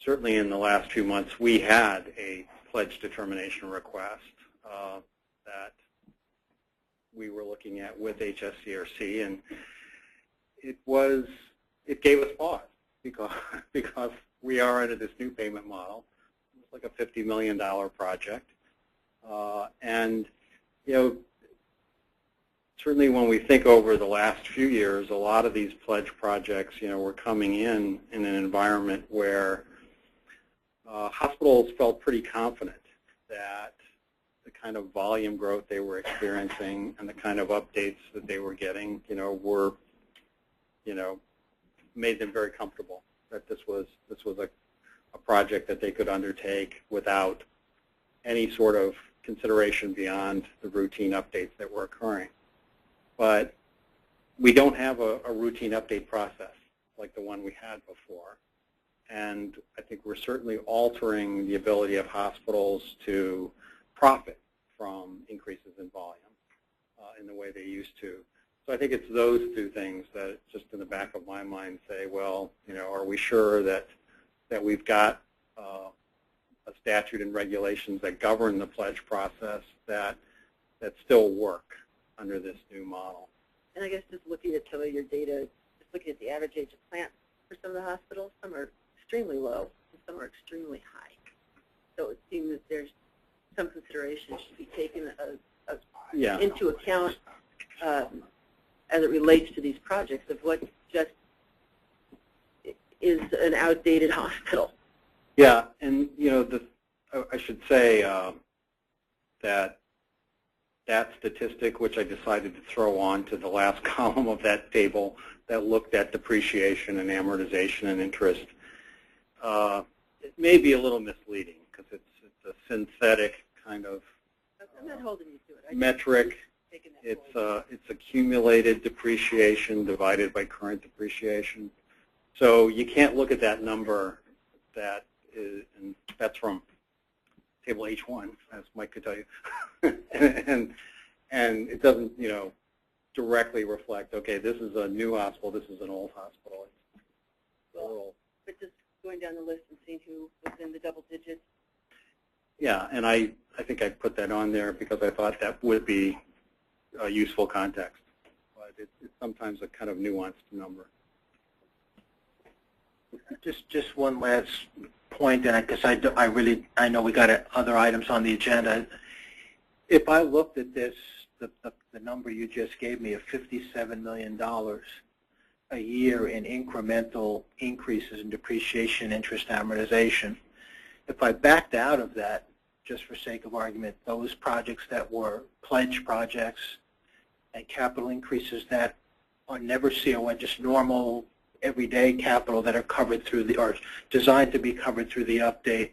Speaker 5: Certainly in the last few months, we had a pledge determination request that we were looking at with HSCRC, and it gave us pause because we are under this new payment model. It's like a $50 million project, and certainly when we think over the last few years, a lot of these pledge projects, were coming in an environment where hospitals felt pretty confident that the kind of volume growth they were experiencing and the kind of updates that they were getting, were, made them very comfortable that this was a project that they could undertake without any sort of consideration beyond the routine updates that were occurring. But we don't have a routine update process like the one we had before. And I think we're certainly altering the ability of hospitals to profit from increases in volume in the way they used to. So I think it's those two things that just in the back of my mind say, well, are we sure that we've got a statute and regulations that govern the pledge process that still work under this new model?
Speaker 11: And I guess just looking at some of your data, just looking at the average age of plant for some of the hospitals, some are extremely low and some are extremely high. So it seems that there's some consideration should be taken into account as it relates to these projects of what just is an outdated hospital.
Speaker 5: Yeah, and I should say that statistic, which I decided to throw on to the last column of that table that looked at depreciation and amortization and interest, it may be a little misleading because it's a synthetic kind of
Speaker 11: I'm not holding you to it.
Speaker 5: metric. It's accumulated depreciation divided by current depreciation. So you can't look at that number that is, and that's from table H1, as Mike could tell you, and it doesn't, directly reflect, okay, this is a new hospital, this is an old hospital.
Speaker 11: But just going down the list and seeing who was in the double digits.
Speaker 5: Yeah, and I think I put that on there because I thought that would be useful context. But it's sometimes a kind of nuanced number.
Speaker 3: Just one last point, and because I know we got other items on the agenda. If I looked at this, the number you just gave me of $57 million a year in incremental increases in depreciation, interest, amortization, if I backed out of that, just for sake of argument, those projects that were pledge projects and capital increases that are never CON, just normal everyday capital that are covered through the, or designed to be covered through the update,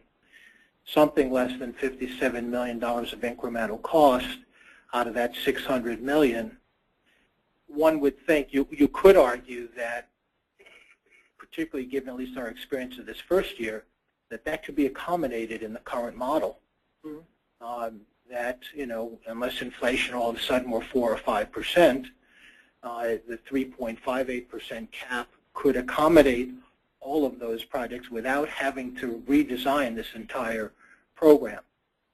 Speaker 3: something less than $57 million of incremental cost out of that $600 million, one would think, you could argue that, particularly given at least our experience of this first year, that could be accommodated in the current model. Mm-hmm. That, unless inflation all of a sudden were 4 or 5%, the 3.58% cap could accommodate all of those projects without having to redesign this entire program.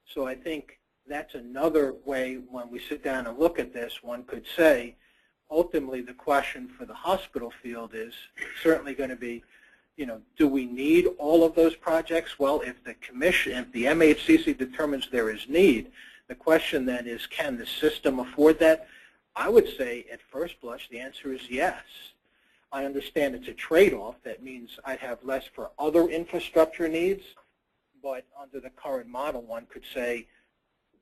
Speaker 3: So I think that's another way when we sit down and look at this, one could say, ultimately the question for the hospital field is certainly going to be, do we need all of those projects? Well, if the commission, if the MHCC determines there is need, the question then is, can the system afford that? I would say at first blush the answer is yes. I understand it's a trade-off. That means I'd have less for other infrastructure needs, but under the current model, one could say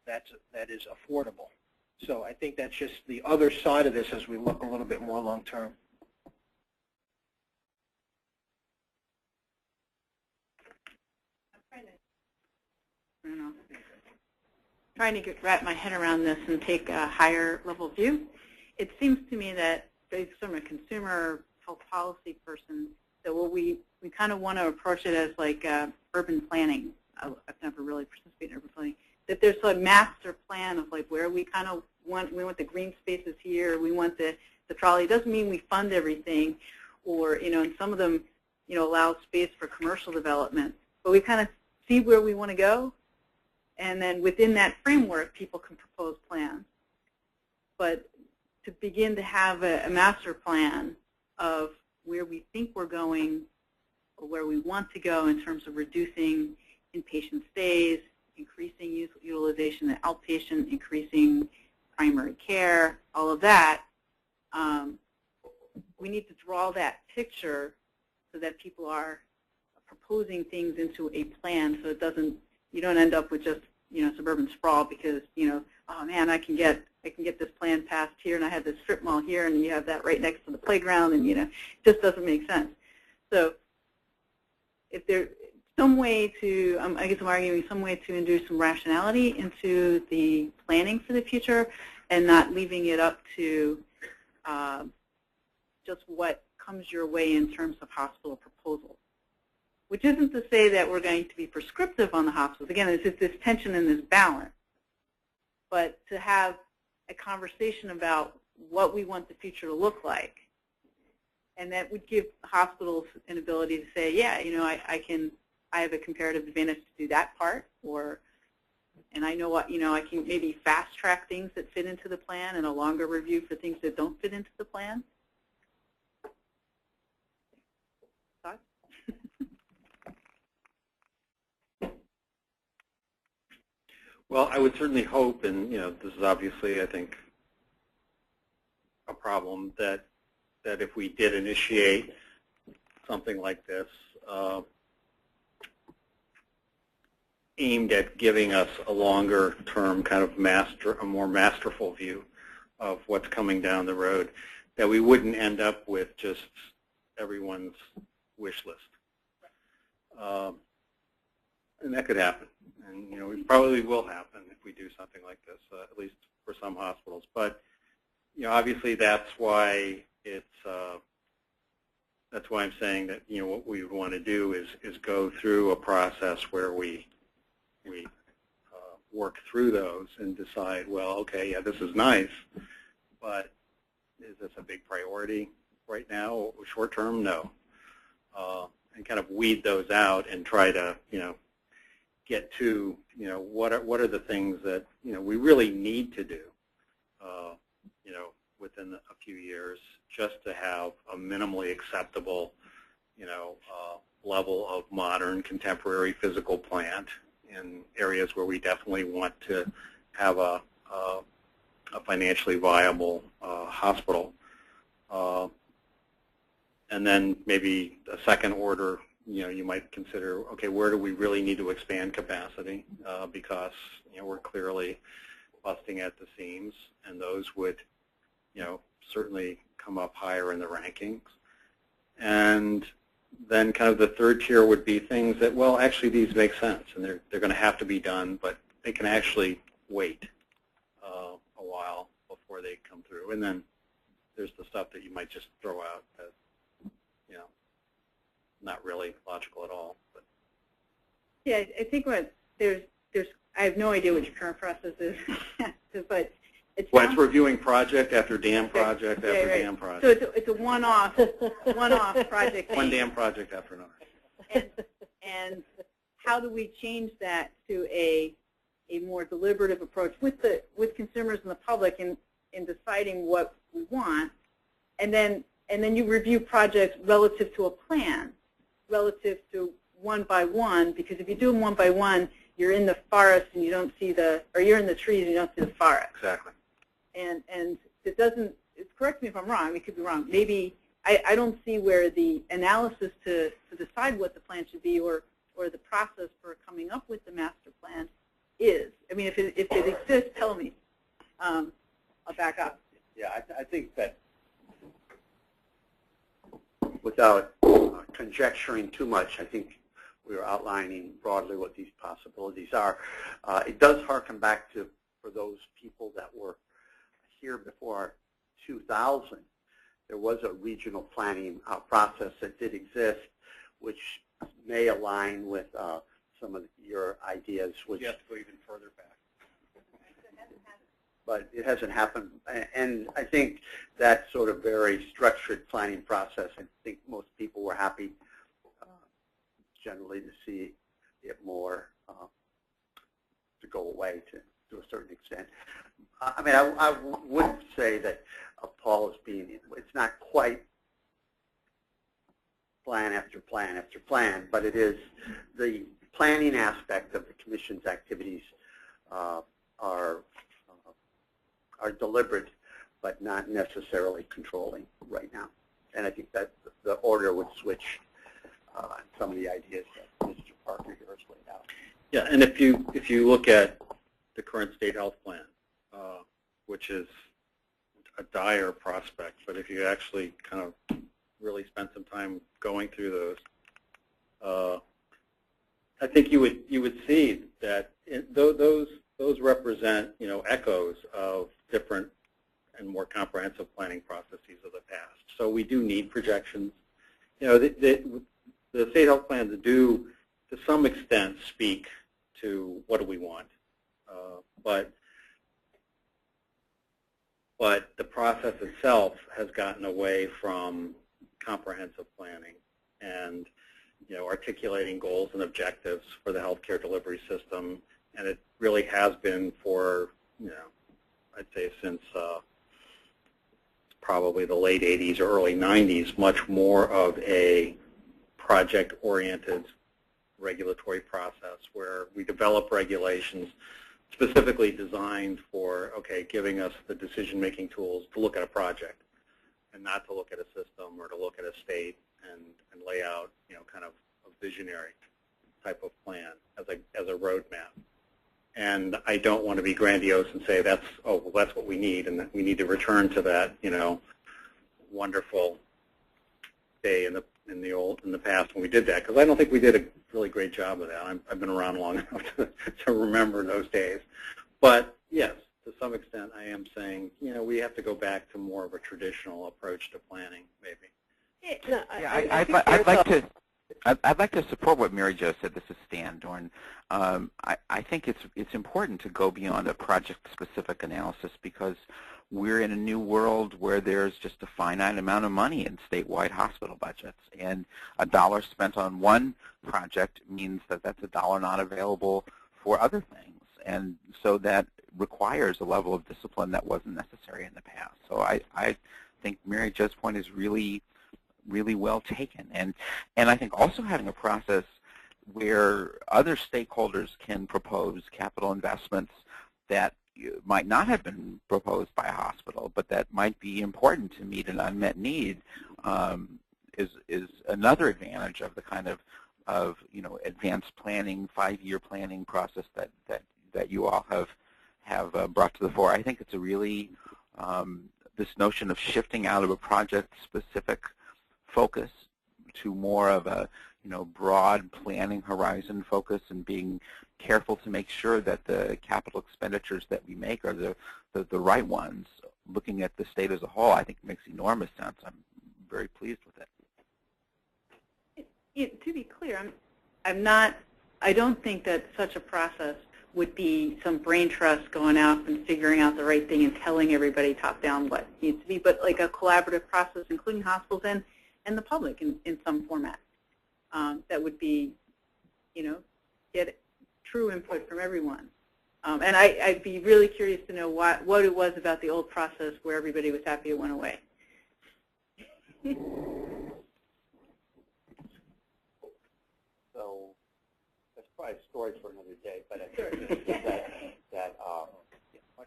Speaker 3: that is affordable. So I think that's just the other side of this as we look a little bit more long-term.
Speaker 9: Trying to wrap my head around this and take a higher level view. It seems to me that based from a consumer health policy person, that we kind of want to approach it as like urban planning. I've never really participated in urban planning. That there's a master plan of like where we kind of want, we want the green spaces here, we want the trolley. It doesn't mean we fund everything, or and some of them allow space for commercial development, but we kind of see where we want to go. And then within that framework, people can propose plans. But to begin to have a master plan of where we think we're going or where we want to go in terms of reducing inpatient stays, increasing utilization of outpatient, increasing primary care, all of that, we need to draw that picture so that people are proposing things into a plan so it doesn't, you don't end up with just suburban sprawl because oh man, I can get this plan passed here and I have this strip mall here and you have that right next to the playground and it just doesn't make sense. So if there's some way to, I guess I'm arguing some way to induce some rationality into the planning for the future and not leaving it up to just what comes your way in terms of hospital proposals. Which isn't to say that we're going to be prescriptive on the hospitals. Again, it's just this tension and this balance. But to have a conversation about what we want the future to look like, and that would give hospitals an ability to say, yeah, I have a comparative advantage to do that part, and I know what, I can maybe fast track things that fit into the plan and a longer review for things that don't fit into the plan. Thoughts?
Speaker 5: Well, I would certainly hope, and this is obviously, I think, a problem that if we did initiate something like this, aimed at giving us a longer-term kind of a more masterful view of what's coming down the road, that we wouldn't end up with just everyone's wish list. And that could happen. And it probably will happen if we do something like this, at least for some hospitals. But obviously that's why I'm saying that what we would want to do is go through a process where we work through those and decide, well, okay, yeah, this is nice, but is this a big priority right now? Short term, no. And kind of weed those out and try to get to what are the things that we really need to do within a few years, just to have a minimally acceptable, level of modern, contemporary physical plant in areas where we definitely want to have a financially viable hospital. And then maybe a second order, you might consider, okay, where do we really need to expand capacity? Because, we're clearly busting at the seams, and those would, certainly come up higher in the rankings. And then kind of the third tier would be things that, well, actually these make sense, and they're going to have to be done, but they can actually wait a while before they come through. And then there's the stuff that you might just throw out that, not really logical at all. But.
Speaker 9: Yeah, I think there's I have no idea what your current process is, but it's
Speaker 5: reviewing project after dam project after dam project.
Speaker 9: So it's a one-off project.
Speaker 5: One dam project after another.
Speaker 9: And how do we change that to a more deliberative approach with consumers and the public in deciding what we want, and then you review projects relative to a plan, relative to one by one, because if you do them one by one, you're in the forest and you don't see or you're in the trees and you don't see the forest.
Speaker 5: Exactly.
Speaker 9: And it doesn't, correct me if I'm wrong, it could be wrong. Maybe I don't see where the analysis to decide what the plan should be or the process for coming up with the master plan is. I mean, if it exists, tell me. I'll back up.
Speaker 6: Yeah, I think that without conjecturing too much, I think we are outlining broadly what these possibilities are. It does harken back to, for those people that were here before 2000, there was a regional planning process that did exist, which may align with some of your ideas. Which,
Speaker 5: you have to go even further back.
Speaker 6: But it hasn't happened. And I think that sort of very structured planning process, I think most people were happy generally to see it more to go away to a certain extent. I mean, I would say that Paul is it's not quite plan after plan after plan, but it is the planning aspect of the Commission's activities are deliberate, but not necessarily controlling right now. And I think that the order would switch some of the ideas that Mr. Parker here has laid out.
Speaker 5: Yeah, and if you look at the current state health plan, which is a dire prospect, but if you actually kind of really spend some time going through those, I think you would see that those represent echoes of different and more comprehensive planning processes of the past. So we do need projections. The state health plans do, to some extent, speak to what do we want, but the process itself has gotten away from comprehensive planning and articulating goals and objectives for the healthcare delivery system, and it really has been for I'd say since probably the late 80s or early 90s, much more of a project-oriented regulatory process where we develop regulations specifically designed for, okay, giving us the decision-making tools to look at a project and not to look at a system or to look at a state and lay out, kind of a visionary type of plan as a roadmap. And I don't want to be grandiose and say that's what we need, and that we need to return to that, wonderful day in the past when we did that, because I don't think we did a really great job of that. I've been around long enough to remember those days. But yes, to some extent, I am saying we have to go back to more of a traditional approach to planning, maybe.
Speaker 2: Yeah, I'd like to support what Mary Jo said. This is Stan Dorn. I think it's important to go beyond a project-specific analysis because we're in a new world where there's just a finite amount of money in statewide hospital budgets, and a dollar spent on one project means that that's a dollar not available for other things. and so that requires a level of discipline that wasn't necessary in the past. So I think Mary Jo's point is really well taken, and I think also having a process where other stakeholders can propose capital investments that might not have been proposed by a hospital, but that might be important to meet an unmet need, is another advantage of the kind of advanced planning, 5-year planning process that you all have brought to the fore. I think it's a really this notion of shifting out of a project-specific focus to more of a broad planning horizon focus, and being careful to make sure that the capital expenditures that we make are the right ones. Looking at the state as a whole, I think makes enormous sense. I'm very pleased with it.
Speaker 9: To be clear, I don't think that such a process would be some brain trust going out and figuring out the right thing and telling everybody top down what needs to be, but like a collaborative process, including hospitals and the public in some format. That would be, get true input from everyone. And I'd be really curious to know what it was about the old process where everybody was happy it went away.
Speaker 6: So that's probably a story for another day, but I think that I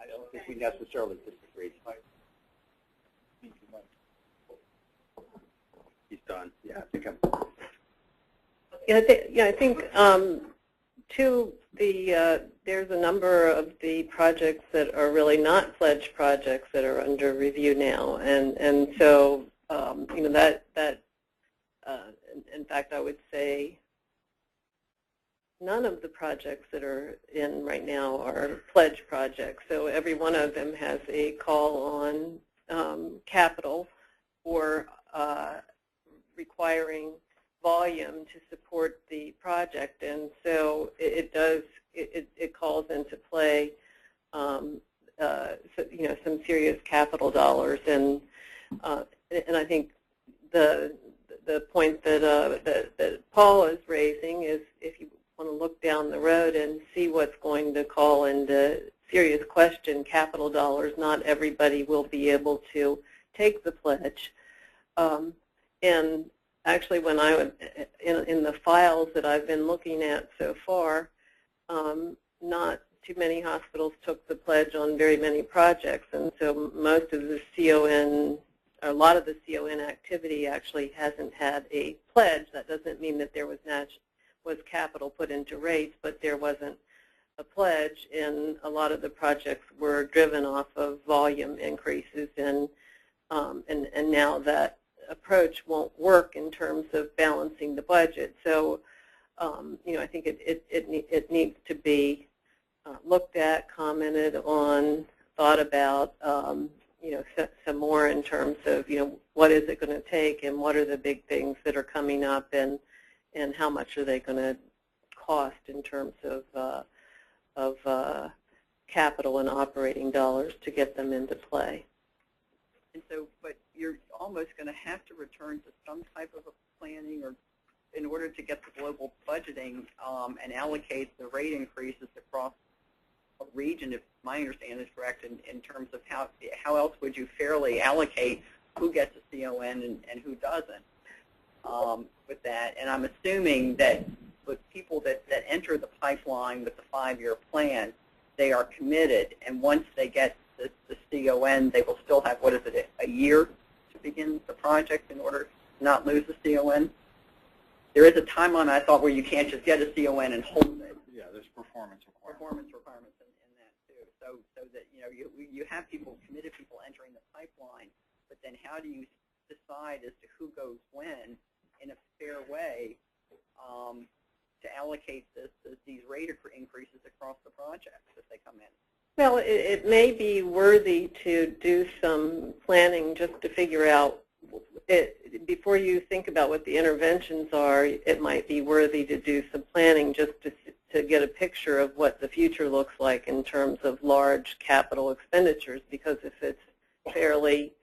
Speaker 6: don't think we necessarily disagree.
Speaker 5: He's done.
Speaker 6: Yeah, I think I'm.
Speaker 1: I think too, there's a number of the projects that are really not pledged projects that are under review now, and so in fact I would say none of the projects that are in right now are pledged projects. So every one of them has a call on capital or requiring volume to support the project, and so it calls into play some serious capital dollars, and I think the point that Paul is raising is, if you want to look down the road and see what's going to call into serious question capital dollars, not everybody will be able to take the pledge. And actually, when I was in the files that I've been looking at so far, not too many hospitals took the pledge on very many projects, and so most of the CON, or a lot of the CON activity actually hasn't had a pledge. That doesn't mean that there was capital put into rates, but there wasn't a pledge, and a lot of the projects were driven off of volume increases, and now that approach won't work in terms of balancing the budget. So, I think it needs to be looked at, commented on, thought about, some more in terms of, what is it going to take, and what are the big things that are coming up, and how much are they going to cost in terms of capital and operating dollars to get them into play.
Speaker 10: And so, but you're almost going to have to return to some type of a planning, or in order to get the global budgeting and allocate the rate increases across a region, if my understanding is correct, in terms of how else would you fairly allocate who gets a CON and who doesn't with that. And I'm assuming that with people that enter the pipeline with the 5-year plan, they are committed, and once they get the CON, they will still have, what is it, a year to begin the project in order to not lose the CON? There is a timeline, I thought, where you can't just get a CON and hold it.
Speaker 5: Yeah, there's performance requirements.
Speaker 10: Performance requirements in that too. So that you have people, committed people entering the pipeline, but then how do you decide as to who goes when in a fair way to allocate these rate increases across the projects as they come in?
Speaker 1: Well, it may be worthy to do some planning just to figure out, before you think about what the interventions are, it might be worthy to do some planning just to get a picture of what the future looks like in terms of large capital expenditures, because if it's fairly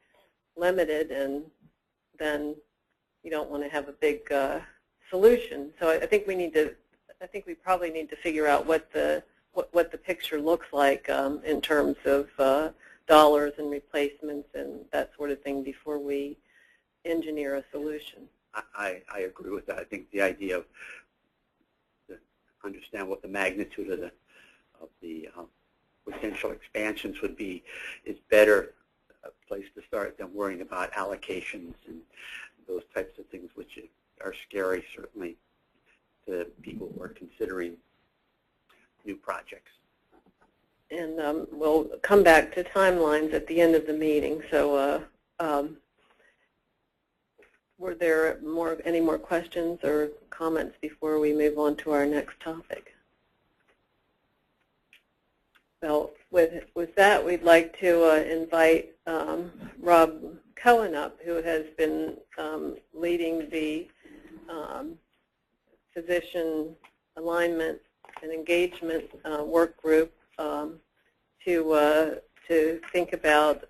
Speaker 1: limited, and then you don't want to have a big solution. So I think we probably need to figure out what the what the picture looks like in terms of dollars and replacements and that sort of thing before we engineer a solution.
Speaker 6: I agree with that. I think the idea of to understand what the magnitude of the potential expansions would be is better a place to start than worrying about allocations and those types of things, which are scary, certainly, to people who are considering new projects.
Speaker 1: And we'll come back to timelines at the end of the meeting. So were there any more questions or comments before we move on to our next topic? Well, with that, we'd like to invite Rob Cohen up, who has been leading the physician alignment and engagement work group to think about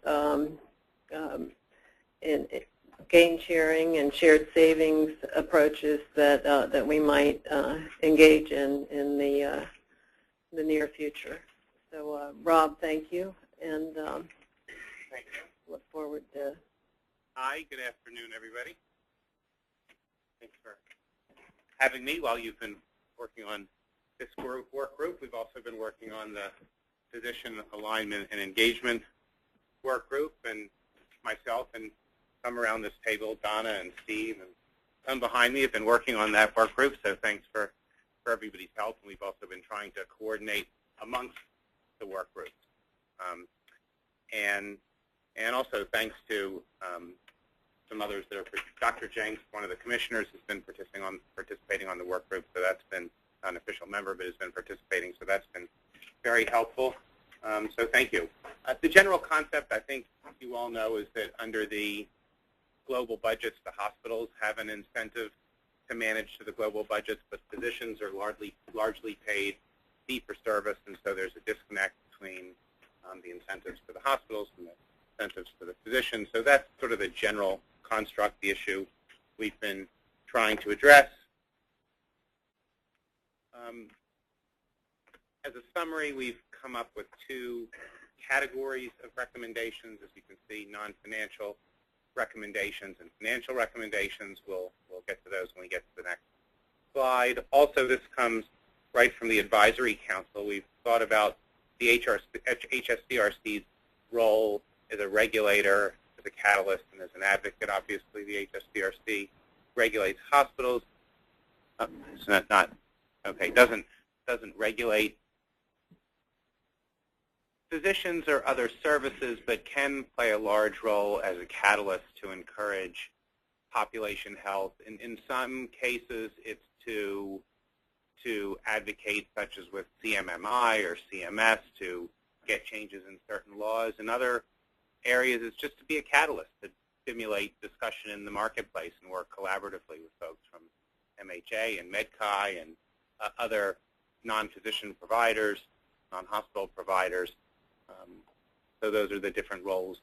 Speaker 1: in gain sharing and shared savings approaches that we might engage in the near future. So, Rob, thank you, and
Speaker 7: Thank you.
Speaker 1: look forward to.
Speaker 7: Hi, good afternoon, everybody. Thanks for having me while you've been working on this work group. We've also been working on the physician alignment and engagement work group, and myself and some around this table, Donna and Steve, and some behind me have been working on that work group, so thanks for everybody's help. And we've also been trying to coordinate amongst the work groups. And also thanks to some others that are, Dr. Jenks, one of the commissioners, has been participating on the work group, so that's been an official member, but has been participating, so that's been very helpful. So thank you. The general concept, I think you all know, is that under the global budgets, the hospitals have an incentive to manage to the global budgets, but physicians are largely paid fee-for-service, and so there's a disconnect between the incentives for the hospitals and the incentives for the physicians. So that's sort of the general construct, the issue we've been trying to address. As a summary, we've come up with two categories of recommendations. As you can see, non-financial recommendations and financial recommendations. We'll get to those when we get to the next slide. Also, this comes right from the Advisory Council. We've thought about the HSCRC's role as a regulator, as a catalyst, and as an advocate. Obviously, the HSCRC regulates hospitals. Doesn't regulate physicians or other services, but can play a large role as a catalyst to encourage population health. In some cases, it's to advocate, such as with CMMI or CMS, to get changes in certain laws. In other areas, it's just to be a catalyst to stimulate discussion in the marketplace and work collaboratively with folks from MHA and MedChi and other non-physician providers, non-hospital providers. So those are the different roles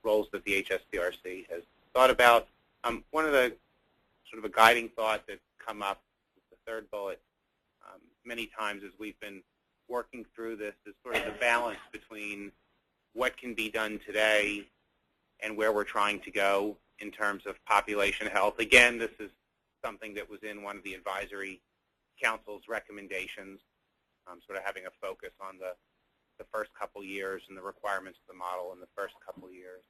Speaker 7: that the HSCRC has thought about. One of the sort of a guiding thought that's come up, the third bullet, many times as we've been working through this, is sort of the balance between what can be done today and where we're trying to go in terms of population health. Again, this is something that was in one of the Advisory Council's recommendations, sort of having a focus on the first couple years and the requirements of the model in the first couple years.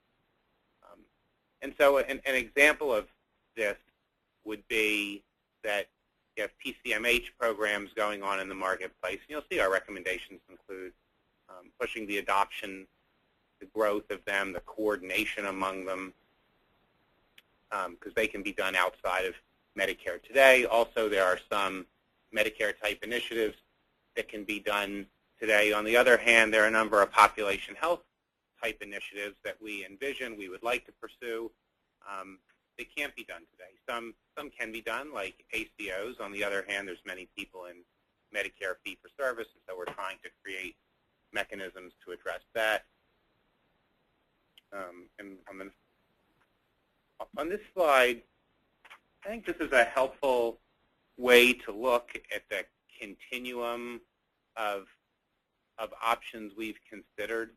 Speaker 7: And so an example of this would be that you have PCMH programs going on in the marketplace. And you'll see our recommendations include pushing the adoption, the growth of them, the coordination among them, because they can be done outside of Medicare today. Also, there are some Medicare-type initiatives that can be done today. On the other hand, there are a number of population health-type initiatives that we envision, we would like to pursue. They can't be done today. Some can be done, like ACOs. On the other hand, there's many people in Medicare fee-for-service, and so we're trying to create mechanisms to address that. And on this slide, I think this is a helpful way to look at the continuum of options we've considered,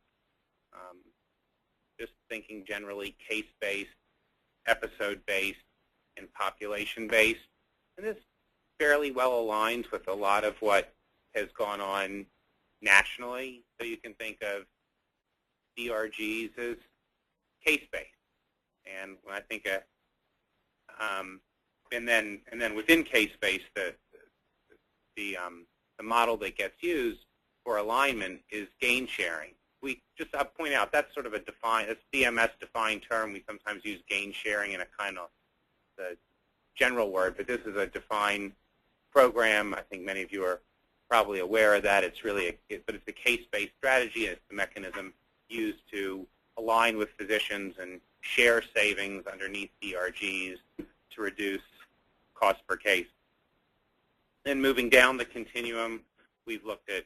Speaker 7: just thinking generally case-based, episode-based, and population-based. And this fairly well aligns with a lot of what has gone on nationally. So you can think of DRGs as case-based. And when I think of, and then within case-based, the model that gets used for alignment is gain sharing. I'll point out that's sort of a CMS defined term. We sometimes use gain sharing in a kind of the general word, but this is a defined program. I think many of you are probably aware of that. It's really but it's a case-based strategy, and it's the mechanism used to align with physicians and share savings underneath DRGs to reduce cost per case. Then moving down the continuum, we've looked at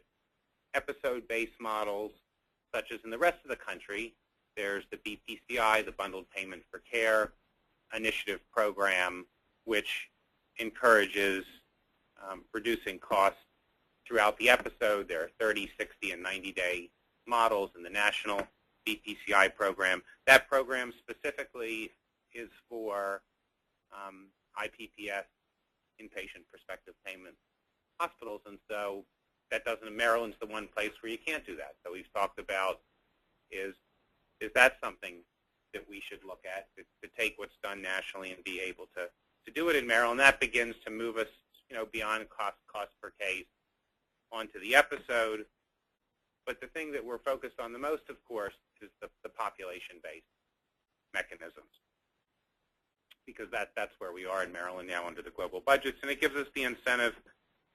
Speaker 7: episode-based models, such as in the rest of the country. There's the BPCI, the Bundled Payment for Care initiative program, which encourages reducing costs throughout the episode. There are 30, 60, and 90-day models in the national BPCI program. That program specifically is for IPPS, inpatient prospective payment hospitals, and so that doesn't, Maryland's the one place where you can't do that. So we've talked about is that something that we should look at, to take what's done nationally and be able to do it in Maryland. That begins to move us, beyond cost per case onto the episode. But the thing that we're focused on the most, of course, is the population-based mechanisms, because that's where we are in Maryland now under the global budgets, and it gives us the incentive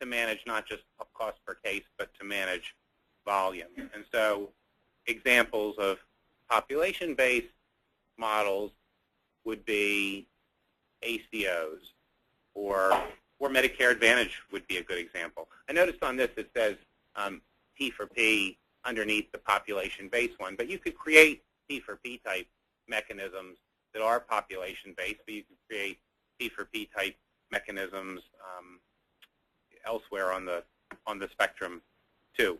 Speaker 7: to manage not just cost per case, but to manage volume. And so examples of population-based models would be ACOs, or Medicare Advantage would be a good example. I noticed on this it says P for P underneath the population-based one, but you could create P for P type mechanisms that are population-based, but you could create P for P type mechanisms elsewhere on the spectrum too.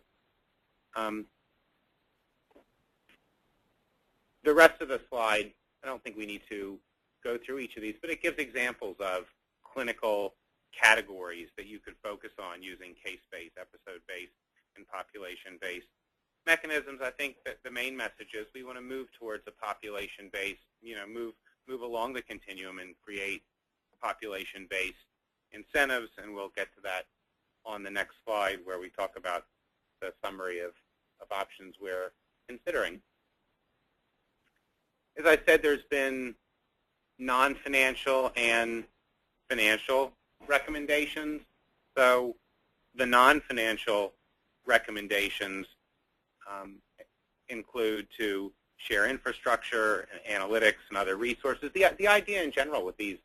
Speaker 7: The rest of the slide, I don't think we need to go through each of these, but it gives examples of clinical categories that you could focus on using case-based, episode-based, and population-based mechanisms. I think that the main message is we want to move towards a population-based, move along the continuum and create population-based incentives, and we'll get to that on the next slide where we talk about the summary of options we're considering. As I said, there's been non-financial and financial recommendations. So the non-financial recommendations include to share infrastructure, analytics, and other resources. The idea in general with these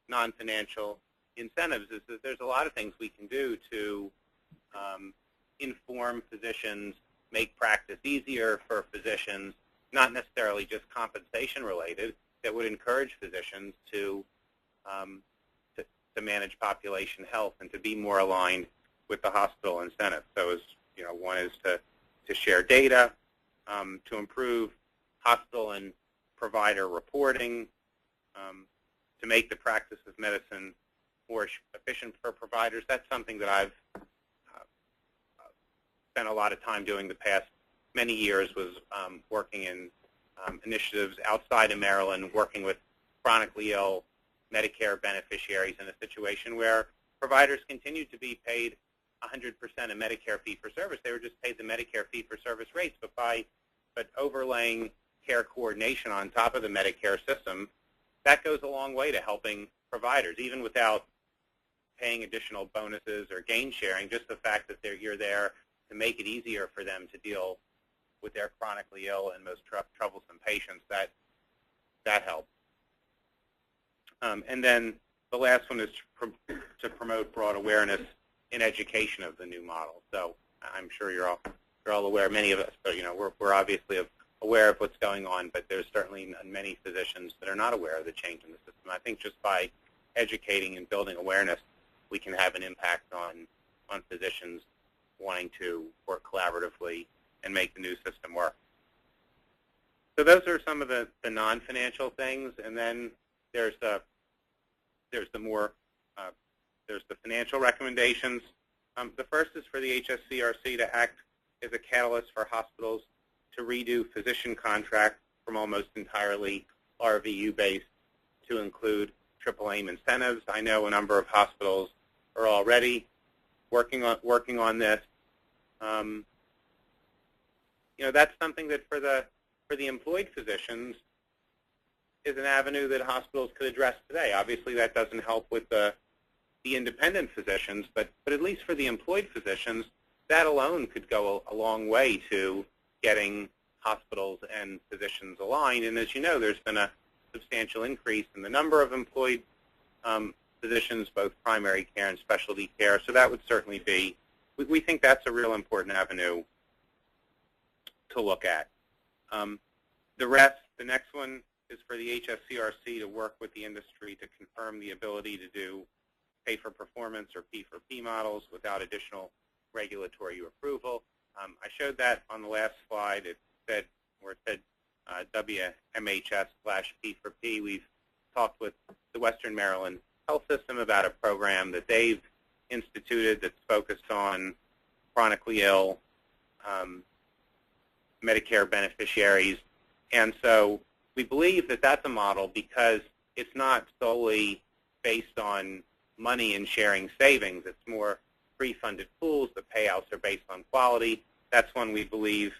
Speaker 7: non-financial incentives is that there's a lot of things we can do to inform physicians, make practice easier for physicians, not necessarily just compensation related, that would encourage physicians to manage population health and to be more aligned with the hospital incentive. So as one is to share data, to improve hospital and provider reporting, to make the practice of medicine more efficient for providers. That's something that I've spent a lot of time doing the past many years, was working in initiatives outside of Maryland, working with chronically ill Medicare beneficiaries in a situation where providers continued to be paid 100% of Medicare fee-for-service. They were just paid the Medicare fee-for-service rates, but overlaying care coordination on top of the Medicare system, that goes a long way to helping providers, even without paying additional bonuses or gain sharing. Just the fact that you're there to make it easier for them to deal with their chronically ill and most troublesome patients, that helps. And then the last one is to promote broad awareness in education of the new model. So I'm sure you're all aware, many of us, but we're obviously aware of what's going on, but there's certainly many physicians that are not aware of the change in the system. I think just by educating and building awareness, we can have an impact on physicians' wanting to work collaboratively and make the new system work. So those are some of the non-financial things, and then there's the financial recommendations. The first is for the HSCRC to act as a catalyst for hospitals to redo physician contracts from almost entirely RVU-based to include triple aim incentives. I know a number of hospitals are already working on this. That's something that for the employed physicians is an avenue that hospitals could address today. Obviously, that doesn't help with the independent physicians, but at least for the employed physicians, that alone could go a long way to getting hospitals and physicians aligned. And as you know, there's been a substantial increase in the number of employed physicians, both primary care and specialty care. So that would certainly be, we think that's a real important avenue to look at. The next one is for the HSCRC to work with the industry to confirm the ability to do pay-for-performance or P4P models without additional regulatory approval. I showed that on the last slide. It said WMHS/P4P. We've talked with the Western Maryland Health System about a program that they've instituted that's focused on chronically ill Medicare beneficiaries. And so we believe that that's a model because it's not solely based on money and sharing savings. It's more pre-funded pools. The payouts are based on quality. That's one we believe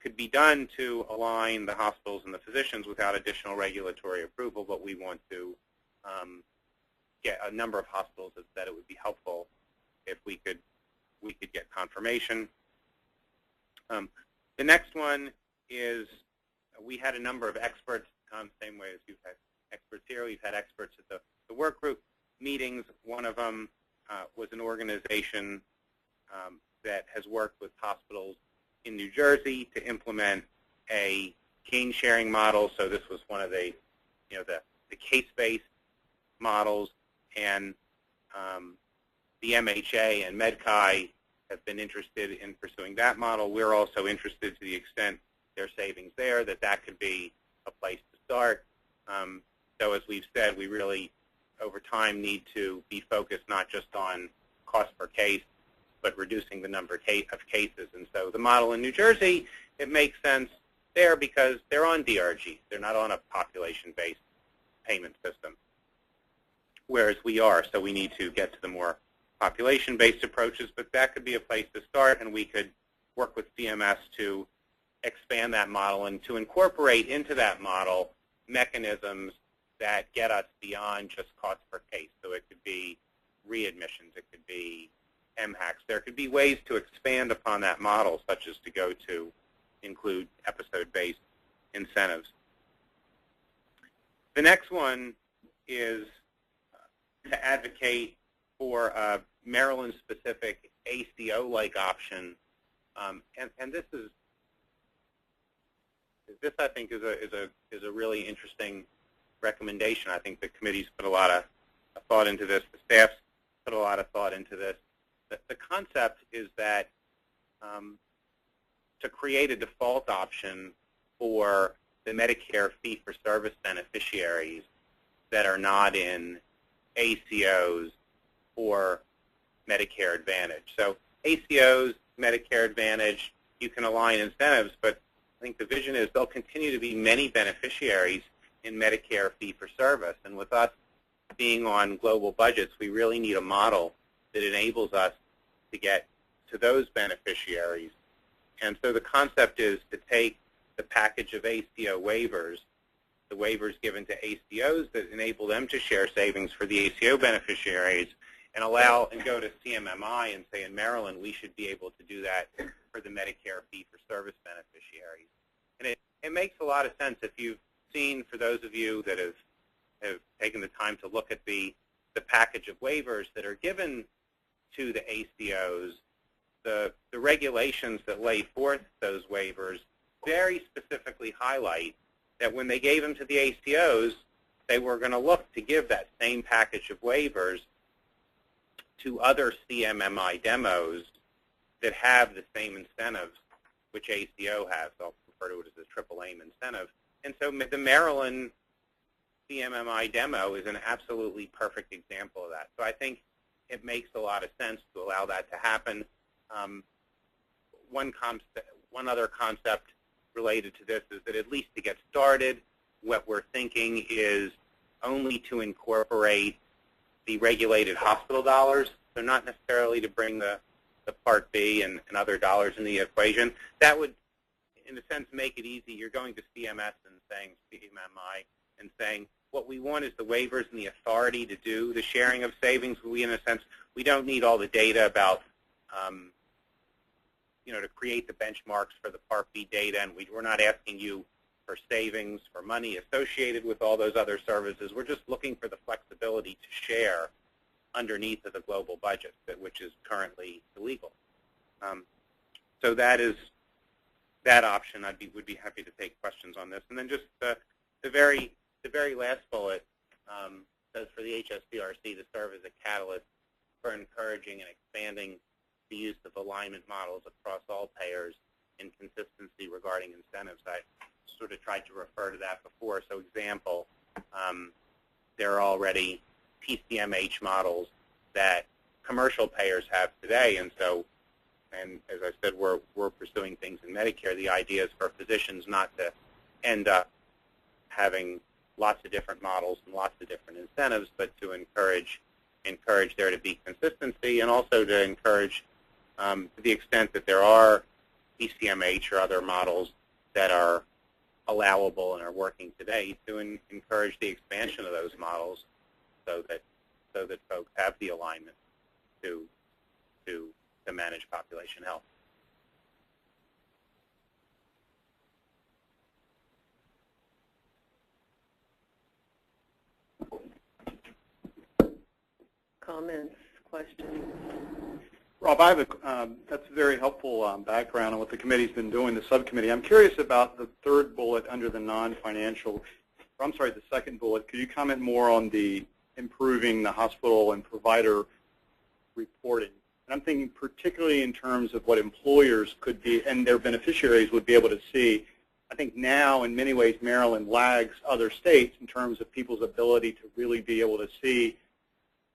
Speaker 7: could be done to align the hospitals and the physicians without additional regulatory approval, but we want to get a number of hospitals that said it would be helpful if we could get confirmation. The next one is we had a number of experts, same way as you've had experts here. We've had experts at the work group meetings. One of them was an organization that has worked with hospitals in New Jersey to implement a gain sharing model. So this was one of the case-based models, and the MHA and MedChi have been interested in pursuing that model. We're also interested to the extent there's savings there, that could be a place to start. So as we've said, we really, over time, need to be focused not just on cost per case, but reducing the number of cases. And so the model in New Jersey, it makes sense there because they're on DRG. They're not on a population-based payment system, whereas we are. So we need to get to the more population-based approaches, but that could be a place to start, and we could work with CMS to expand that model and to incorporate into that model mechanisms that get us beyond just cost per case. So it could be readmissions, it could be MHACs. There could be ways to expand upon that model, such as to go to include episode-based incentives. The next one is to advocate for a Maryland-specific ACO-like option, and this I think is a really interesting recommendation. I think the committee's put a lot of thought into this. The staff's put a lot of thought into this. The concept is that to create a default option for the Medicare fee-for-service beneficiaries that are not in ACOs or Medicare Advantage. So ACOs, Medicare Advantage, you can align incentives, but I think the vision is there'll continue to be many beneficiaries in Medicare fee-for-service. And with us being on global budgets, we really need a model that enables us to get to those beneficiaries. And so the concept is to take the package of ACO waivers, the waivers given to ACOs that enable them to share savings for the ACO beneficiaries, and allow and go to CMMI and say in Maryland we should be able to do that for the Medicare fee-for-service beneficiaries. And it makes a lot of sense if you've seen, for those of you that have taken the time to look at the package of waivers that are given to the ACOs, the regulations that lay forth those waivers very specifically highlight that when they gave them to the ACOs, they were going to look to give that same package of waivers to other CMMI demos that have the same incentives which ACO has. I'll refer to it as the triple aim incentive. And so the Maryland CMMI demo is an absolutely perfect example of that. So I think it makes a lot of sense to allow that to happen. One other concept related to this is that at least to get started, what we're thinking is only to incorporate the regulated hospital dollars, so not necessarily to bring the Part B and other dollars in the equation. That would, in a sense, make it easy. You're going to CMS and saying, CMMI, and saying, what we want is the waivers and the authority to do the sharing of savings. We, in a sense, we don't need all the data about, to create the benchmarks for the Part B data, and we're not asking you for savings, for money associated with all those other services. We're just looking for the flexibility to share underneath of the global budget, which is currently illegal. So that is that option. Would be happy to take questions on this. And then just the very last bullet says for the HSCRC to serve as a catalyst for encouraging and expanding the use of alignment models across all payers and consistency regarding incentives. I sort of tried to refer to that before. So example, there are already PCMH models that commercial payers have today, and as I said, we're pursuing things in Medicare. The idea is for physicians not to end up having lots of different models and lots of different incentives, but to encourage there to be consistency, and also to encourage, to the extent that there are PCMH or other models that are allowable and are working today, to encourage the expansion of those models so that folks have the alignment to manage population health.
Speaker 1: Comments, questions?
Speaker 12: Rob, I have that's a very helpful background on what the committee's been doing, the subcommittee. I'm curious about the third bullet under the non-financial, the second bullet. Could you comment more on the improving the hospital and provider reporting? And I'm thinking particularly in terms of what employers could be and their beneficiaries would be able to see. I think now, in many ways, Maryland lags other states in terms of people's ability to really be able to see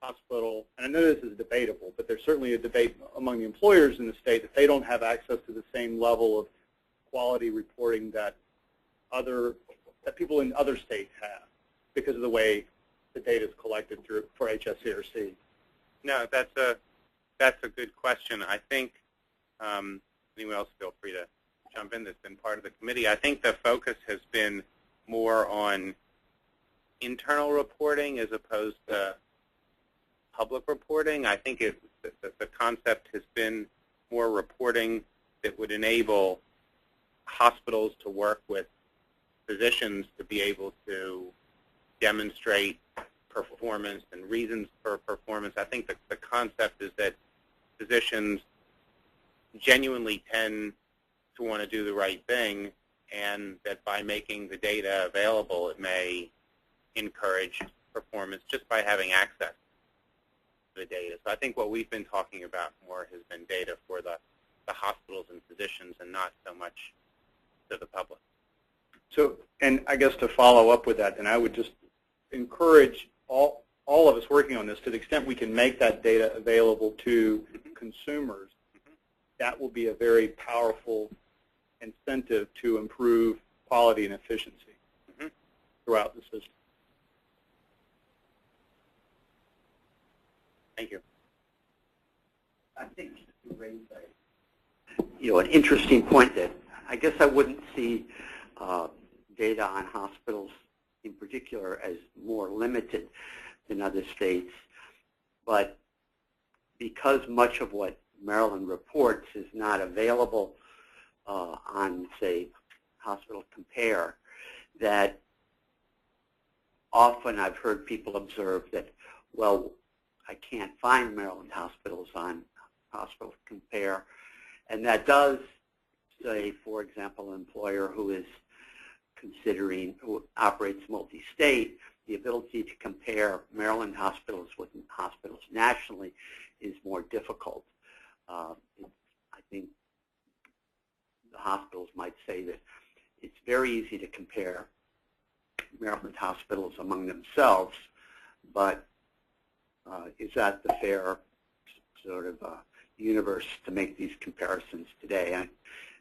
Speaker 12: hospital, and I know this is debatable, but there's certainly a debate among the employers in the state that they don't have access to the same level of quality reporting that people in other states have because of the way the data is collected for HSCRC.
Speaker 7: No, that's a good question. I think anyone else feel free to jump in that's been part of the committee. I think the focus has been more on internal reporting as opposed to public reporting. I think the concept has been more reporting that would enable hospitals to work with physicians to be able to demonstrate performance and reasons for performance. I think the concept is that physicians genuinely tend to want to do the right thing, and that by making the data available, it may encourage performance just by having access to the data. So I think what we've been talking about more has been data for the hospitals and physicians, and not so much to the public.
Speaker 12: So, and I guess to follow up with that, then I would just encourage all of us working on this, to the extent we can make that data available to consumers, that will be a very powerful incentive to improve quality and efficiency throughout the system.
Speaker 7: Thank you.
Speaker 6: I think you raised an interesting point that I guess I wouldn't see data on hospitals in particular as more limited than other states, but because much of what Maryland reports is not available on, say, Hospital Compare, that often I've heard people observe that, well, I can't find Maryland hospitals on Hospital Compare, and that does, say, for example, an employer who operates multi-state, the ability to compare Maryland hospitals with hospitals nationally is more difficult. I think the hospitals might say that it's very easy to compare Maryland hospitals among themselves, but is that the fair sort of universe to make these comparisons today?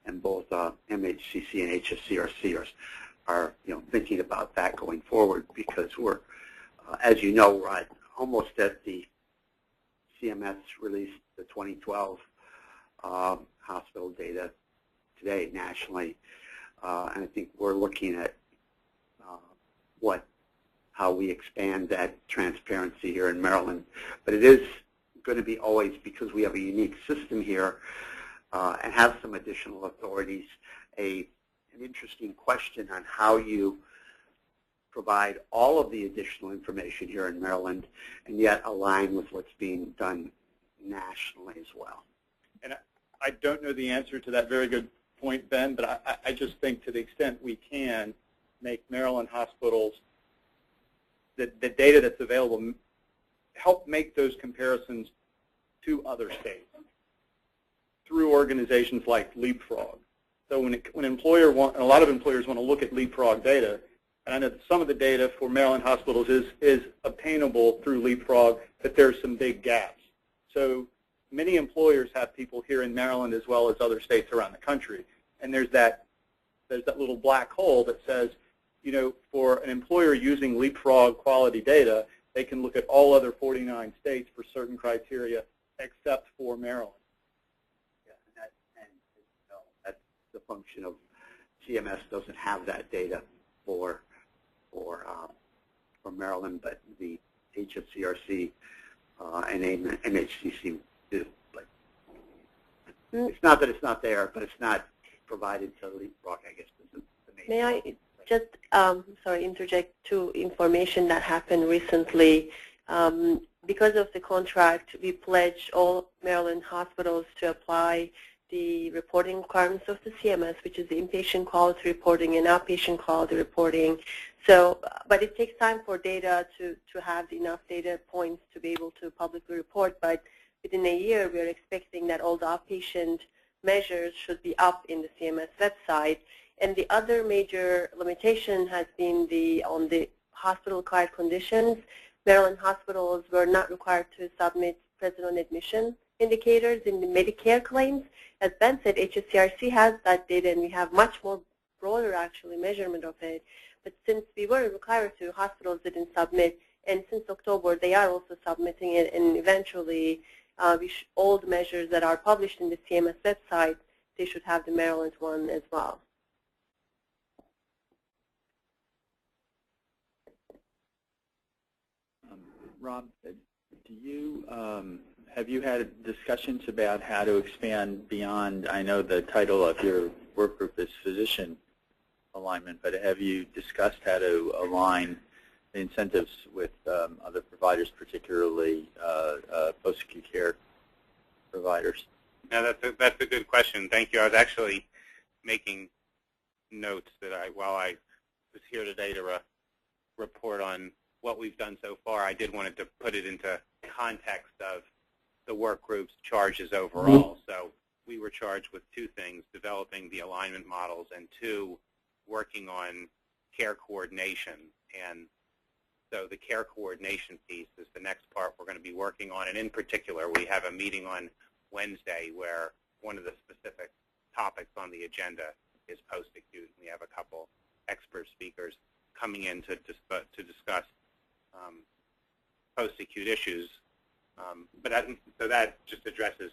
Speaker 6: And both MHCC and HSCRC are thinking about that going forward, because we're, as you know, we're almost at the CMS released the 2012 hospital data today nationally, and I think we're looking at how we expand that transparency here in Maryland. But it is going to be always, because we have a unique system here and have some additional authorities, an interesting question on how you provide all of the additional information here in Maryland and yet align with what's being done nationally as well.
Speaker 12: And I don't know the answer to that very good point, Ben, but I just think to the extent we can make Maryland hospitals, the data that's available, help make those comparisons to other states through organizations like Leapfrog. So when employer want, and a lot of employers want to look at Leapfrog data, and I know that some of the data for Maryland hospitals is obtainable through Leapfrog, but there's some big gaps. So many employers have people here in Maryland as well as other states around the country, and there's that little black hole that says, for an employer using Leapfrog quality data, they can look at all other 49 states for certain criteria except for Maryland.
Speaker 6: Yeah, and that's the function of CMS doesn't have that data for Maryland, but the HSCRC and MHCC do. But it's not that it's not there, but it's not provided to Leapfrog, I guess, is the main.
Speaker 1: May I just interject to information that happened recently? Because of the contract, we pledge all Maryland hospitals to apply the reporting requirements of the CMS, which is the inpatient quality reporting and outpatient quality reporting. So, but it takes time for data to have enough data points to be able to publicly report. But within a year, we are expecting that all the outpatient measures should be up in the CMS website. And the other major limitation has been on the hospital-acquired conditions. Maryland hospitals were not required to submit present-on admission indicators in the Medicare claims. As Ben said, HSCRC has that data, and we have much more broader, actually, measurement of it. But since we were required to, hospitals didn't submit, and since October, they are also submitting it, and eventually, all the measures that are published in the CMS website, they should have the Maryland one as well.
Speaker 13: Rob, have you had discussions about how to expand beyond? I know the title of your work group is physician alignment, but have you discussed how to align the incentives with other providers, particularly post-acute care providers?
Speaker 7: No, that's a good question. Thank you. I was actually making notes that while I was here today to report on what we've done so far, I did want to put it into context of the work group's charges overall. So we were charged with two things: developing the alignment models, and two, working on care coordination. And so the care coordination piece is the next part we're going to be working on. And in particular, we have a meeting on Wednesday where one of the specific topics on the agenda is post-acute. We have a couple expert speakers coming in to discuss post-acute issues. So that just addresses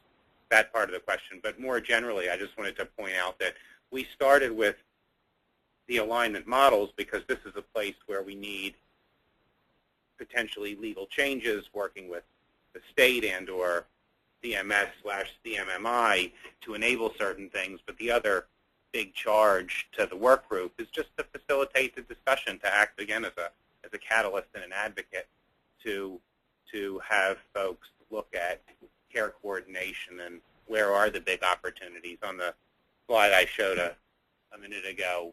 Speaker 7: that part of the question. But more generally, I just wanted to point out that we started with the alignment models because this is a place where we need potentially legal changes, working with the state and or CMS/CMMI to enable certain things. But the other big charge to the work group is just to facilitate the discussion, to act again as a catalyst and an advocate to have folks look at care coordination and where are the big opportunities. On the slide I showed a minute ago,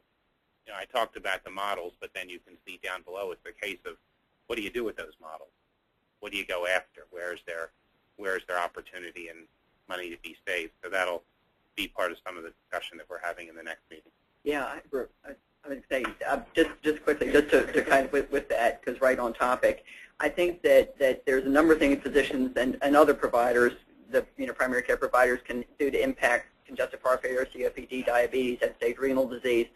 Speaker 7: I talked about the models, but then you can see down below it's the case of what do you do with those models? What do you go after? Where's their opportunity and money to be saved? So that'll be part of some of the discussion that we're having in the next meeting.
Speaker 10: Yeah, I would say just quickly, just to kind of with that, because right on topic, I think that there's a number of things physicians and other providers, the primary care providers, can do to impact congestive heart failure, COPD, diabetes, end-stage renal disease.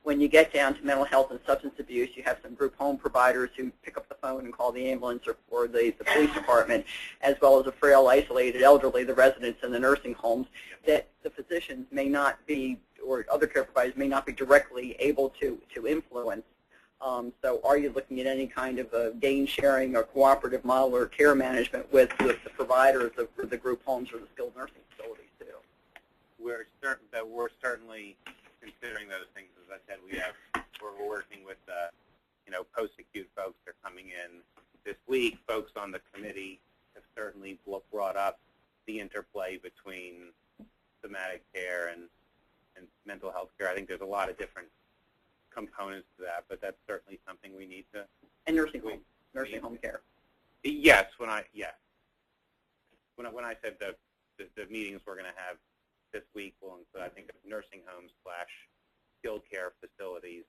Speaker 10: When you get down to mental health and substance abuse, you have some group home providers who pick up the phone and call the ambulance or the police department, as well as the frail, isolated elderly, the residents in the nursing homes, that the physicians may not be, or other care providers may not be directly able to influence. So are you looking at any kind of a gain sharing or cooperative model or care management with the providers of the group homes or the skilled nursing facilities too?
Speaker 7: We're certainly considering those things. As I said, we're working with post-acute folks that are coming in this week. Folks on the committee have certainly brought up the interplay between somatic care and mental health care. I think there's a lot of different components to that, but that's certainly something we need to.
Speaker 10: And nursing home care.
Speaker 7: Yes, when I said the meetings we're going to have this week will include, I think, of nursing homes / skilled care facilities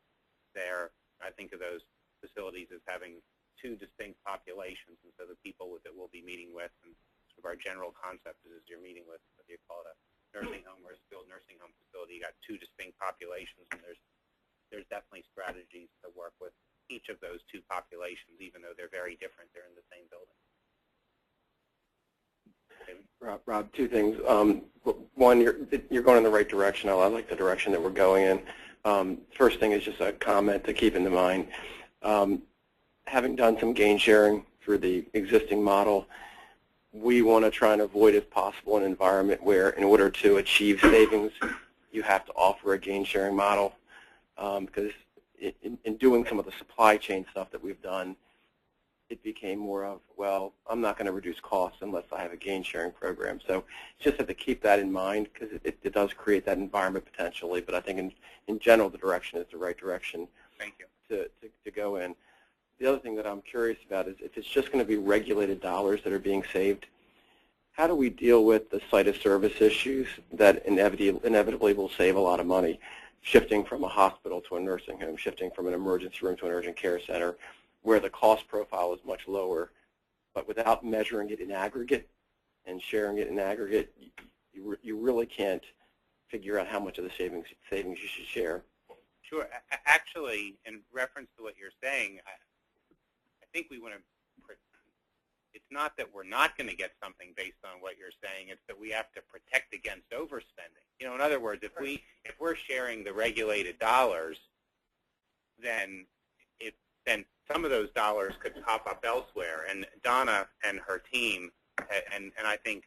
Speaker 7: there. I think of those facilities as having two distinct populations, and so the people that we'll be meeting with, and sort of our general concept is you're meeting with, whether you call it a nursing home or a skilled nursing home facility, you got two distinct populations, and there's definitely strategies to work with each of those two populations, even though they're very different. They're in the same building.
Speaker 8: Rob, two things. One, you're going in the right direction. I like the direction that we're going in. First thing is just a comment to keep in mind. Having done some gain sharing through the existing model, we want to try and avoid, if possible, an environment where, in order to achieve savings, you have to offer a gain sharing model. Because in doing some of the supply chain stuff that we've done, it became more of, well, I'm not going to reduce costs unless I have a gain sharing program. So just have to keep that in mind, because it does create that environment potentially. But I think in general, the direction is the right direction.
Speaker 7: Thank you.
Speaker 8: To go in. The other thing that I'm curious about is if it's just going to be regulated dollars that are being saved, how do we deal with the site of service issues that inevitably will save a lot of money, shifting from a hospital to a nursing home, shifting from an emergency room to an urgent care center, where the cost profile is much lower, but without measuring it in aggregate and sharing it in aggregate, you really can't figure out how much of the savings you should share.
Speaker 7: Sure. Actually, in reference to what you're saying, I think we want to. It's not that we're not going to get something based on what you're saying. It's that we have to protect against overspending. You know, in other words, if we're sharing the regulated dollars, then some of those dollars could pop up elsewhere. And Donna and her team, and I think,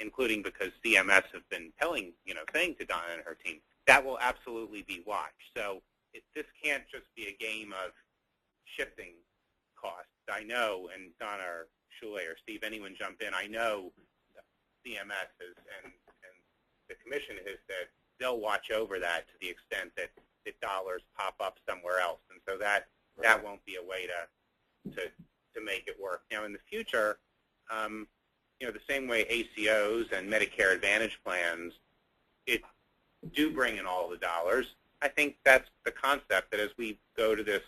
Speaker 7: including because CMS have been saying to Donna and her team, that will absolutely be watched. So this can't just be a game of shifting costs. I know, and Donna or Shule or Steve, anyone jump in, I know CMS and the commission has said they'll watch over that to the extent that dollars pop up somewhere else. And so that won't be a way to make it work. Now, in the future, the same way ACOs and Medicare Advantage plans, do bring in all the dollars. I think that's the concept, that as we go to this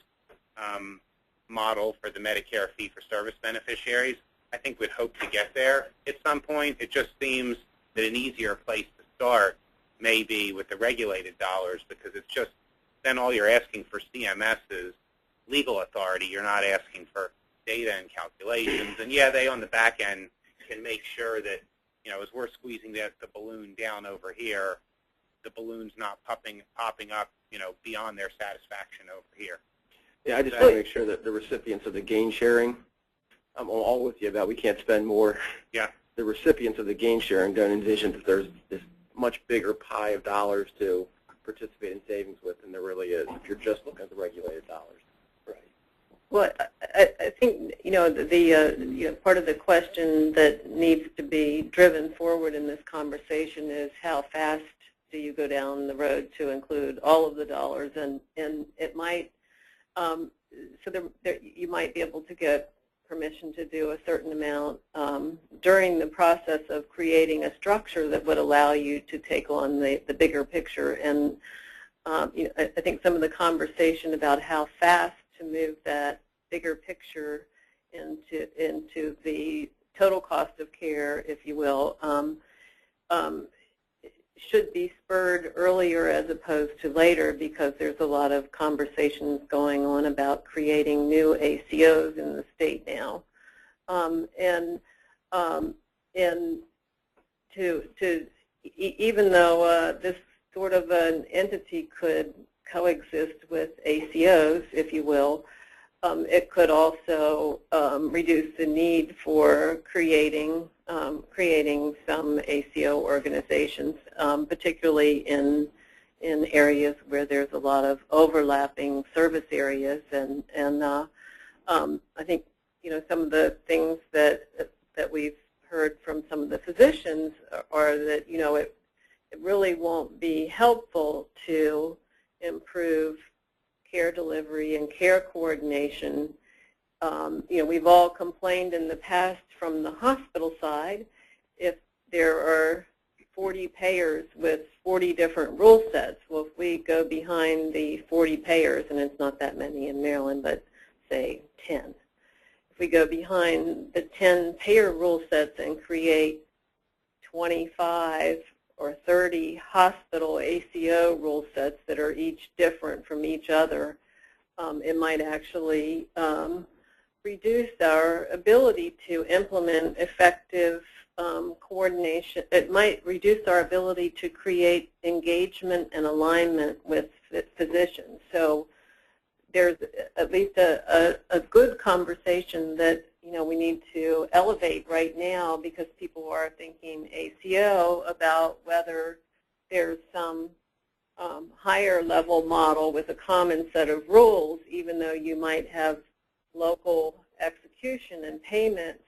Speaker 7: model for the Medicare fee-for-service beneficiaries, I think we'd hope to get there at some point. It just seems that an easier place to start may be with the regulated dollars, because it's just, then all you're asking for CMS is legal authority. You're not asking for data and calculations. And yeah, they on the back end can make sure that, as we're squeezing the balloon down over here, the balloon's not popping up, beyond their satisfaction over here.
Speaker 8: Yeah, I just want to make sure that the recipients of the gain sharing, I'm all with you about we can't spend more.
Speaker 7: Yeah.
Speaker 8: The recipients of the gain sharing don't envision that there's this much bigger pie of dollars to participate in savings with than there really is if you're just looking at the regulated dollars. Right.
Speaker 1: Well, I think, part of the question that needs to be driven forward in this conversation is how fast do you go down the road to include all of the dollars, and it might, you might be able to get permission to do a certain amount during the process of creating a structure that would allow you to take on the bigger picture. And you know, I think some of the conversation about how fast to move that bigger picture into the total cost of care, if you will, should be spurred earlier as opposed to later, because there's a lot of conversations going on about creating new ACOs in the state now. Even though this sort of an entity could coexist with ACOs, if you will, it could also reduce the need for creating some ACO organizations, particularly in areas where there's a lot of overlapping service areas. And I think, you know, some of the things that we've heard from some of the physicians are that, you know, it really won't be helpful to improve care delivery and care coordination. You know, we've all complained in the past from the hospital side if there are 40 payers with 40 different rule sets. Well, if we go behind the 40 payers, and it's not that many in Maryland, but say 10. If we go behind the 10 payer rule sets and create 25 or 30 hospital ACO rule sets that are each different from each other, it might actually reduce our ability to implement effective coordination. It might reduce our ability to create engagement and alignment with physicians. So there's at least a good conversation that, you know, we need to elevate right now, because people are thinking ACO about whether there's some higher level model with a common set of rules, even though you might have local execution and payments.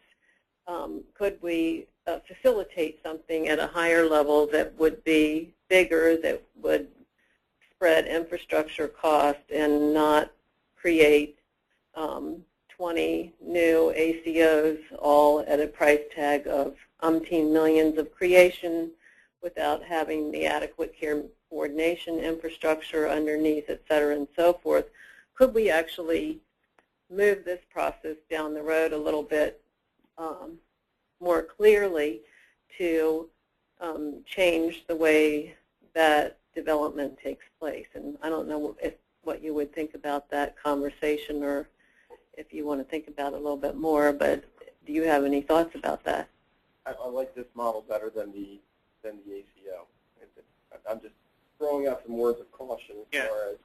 Speaker 1: Could we facilitate something at a higher level that would be bigger, that would spread infrastructure cost and not create 20 new ACOs all at a price tag of umpteen millions of creation without having the adequate care coordination infrastructure underneath, et cetera, and so forth? Could we actually move this process down the road a little bit more clearly to change the way that development takes place? And I don't know what you would think about that conversation, or if you want to think about it a little bit more, but do you have any thoughts about that?
Speaker 8: I like this model better than the ACO. I'm just throwing out some words of caution as far as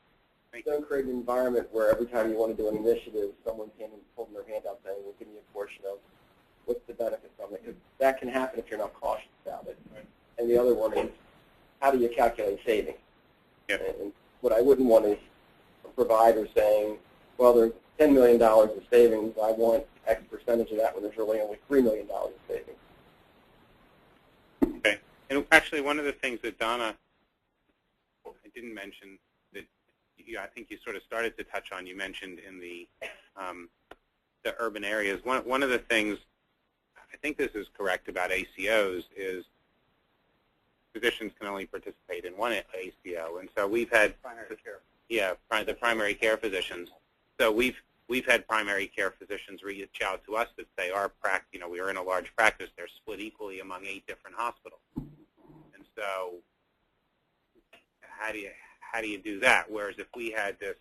Speaker 8: don't create an environment where every time you want to do an initiative, someone came and holding their hand out saying, well, give me a portion of what's the benefit from it, because that can happen if you're not cautious about it. Right. And the other one is, how do you calculate savings? Yep. And what I wouldn't want is a provider saying, well, there's $10 million of savings, I want X percentage of that when there's really only $3 million of savings.
Speaker 7: Okay. And actually, one of the things that Donna, I didn't mention, that I think you sort of started to touch on, you mentioned in the urban areas. One of the things, I think this is correct about ACOs, is physicians can only participate in one ACO, and so we've had primary care. Yeah, the primary care physicians. So we've had primary care physicians reach out to us that say we are in a large practice. They're split equally among 8 different hospitals, and so how do you do that? Whereas if we had this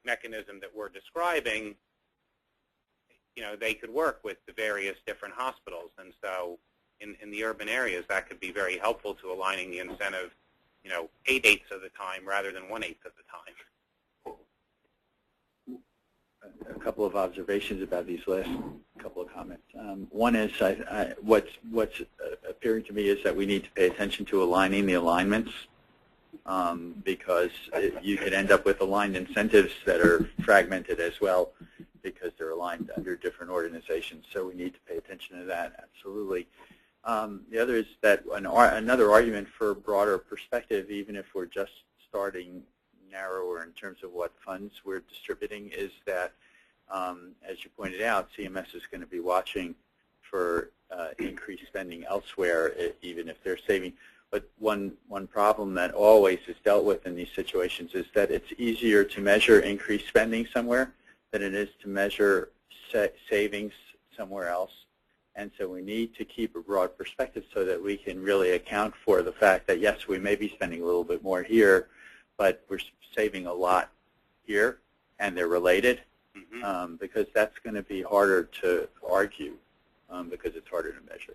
Speaker 7: mechanism that we're describing, you know, they could work with the various different hospitals, and so in the urban areas that could be very helpful to aligning the incentive, you know, 8/8 of the time rather than 1/8 of the time.
Speaker 13: A couple of observations about these last couple of comments. One is what's appearing to me is that we need to pay attention to aligning the alignments, because you could end up with aligned incentives that are fragmented as well, because they're aligned under different organizations. So we need to pay attention to that, absolutely. The other is that another argument for a broader perspective, even if we're just starting narrower in terms of what funds we're distributing, is that as you pointed out, CMS is going to be watching for increased spending elsewhere, even if they're saving. But one problem that always is dealt with in these situations is that it's easier to measure increased spending somewhere than it is to measure savings somewhere else. And so we need to keep a broad perspective so that we can really account for the fact that, yes, we may be spending a little bit more here, but we're saving a lot here, and they're related, because that's going to be harder to argue because it's harder to measure.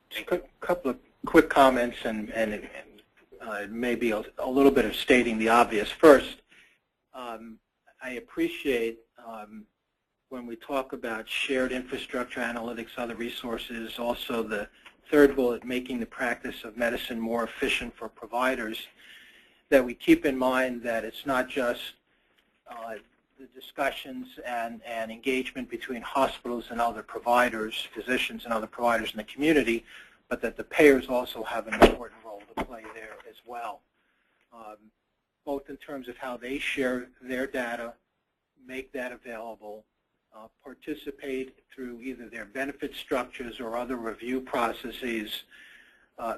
Speaker 3: Just a couple of quick comments and maybe a little bit of stating the obvious. First, I appreciate when we talk about shared infrastructure, analytics, other resources, also the third bullet, making the practice of medicine more efficient for providers, that we keep in mind that it's not just the discussions and engagement between hospitals and other providers, physicians and other providers in the community, but that the payers also have an important role to play there as well, both in terms of how they share their data, make that available, participate through either their benefit structures or other review processes,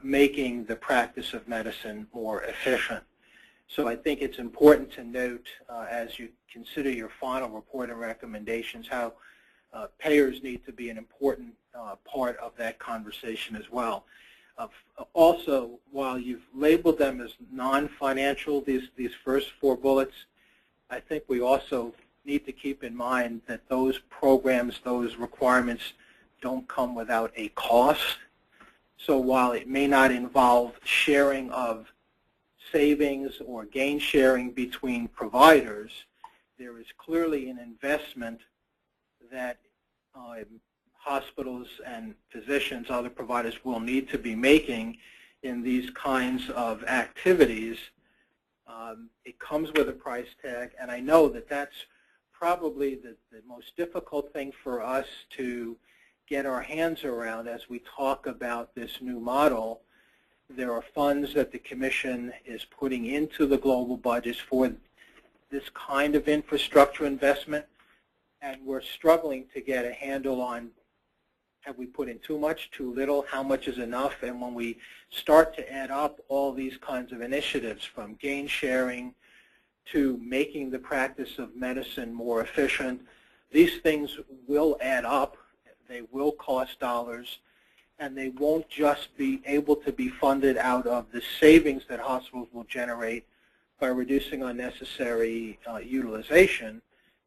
Speaker 3: making the practice of medicine more efficient. So I think it's important to note, as you consider your final report and recommendations, how payers need to be an important part of that conversation as well. Also, while you've labeled them as non-financial, these first four bullets, I think we also need to keep in mind that those programs, those requirements don't come without a cost. So while it may not involve sharing of savings or gain sharing between providers, there is clearly an investment that hospitals and physicians, other providers will need to be making in these kinds of activities. It comes with a price tag, and I know that that's probably the most difficult thing for us to get our hands around as we talk about this new model. There are funds that the Commission is putting into the global budgets for this kind of infrastructure investment, and we're struggling to get a handle on, have we put in too much, too little, how much is enough? And when we start to add up all these kinds of initiatives, from gain sharing to making the practice of medicine more efficient, these things will add up. They will cost dollars, and they won't just be able to be funded out of the savings that hospitals will generate by reducing unnecessary utilization.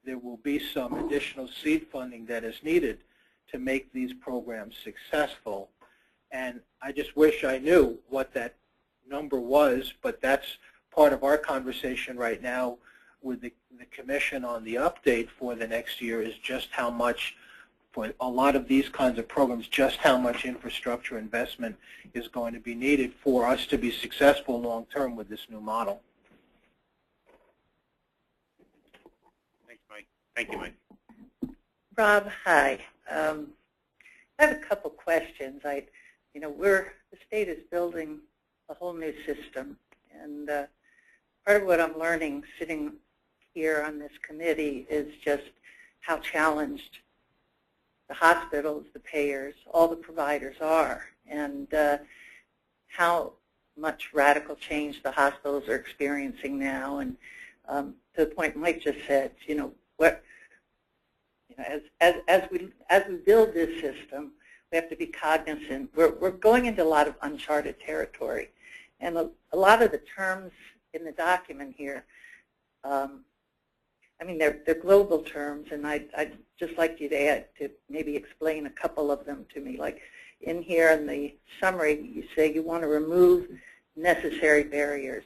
Speaker 3: There will be some additional seed funding that is needed to make these programs successful. And I just wish I knew what that number was, but that's part of our conversation right now with the Commission on the update for the next year, is just how much, for a lot of these kinds of programs, just how much infrastructure investment is going to be needed for us to be successful long term with this new model.
Speaker 7: Thanks, Mike. Thank you, Mike.
Speaker 14: Rob, hi. I have a couple questions. The state is building a whole new system, and part of what I'm learning sitting here on this committee is just how challenged the hospitals, the payers, all the providers are, and how much radical change the hospitals are experiencing now. And to the point Mike just said, as we build this system, we have to be cognizant. We're going into a lot of uncharted territory, and a lot of the terms in the document here, they're global terms, and I'd just like you to maybe explain a couple of them to me. Like in here in the summary, you say you want to remove necessary barriers.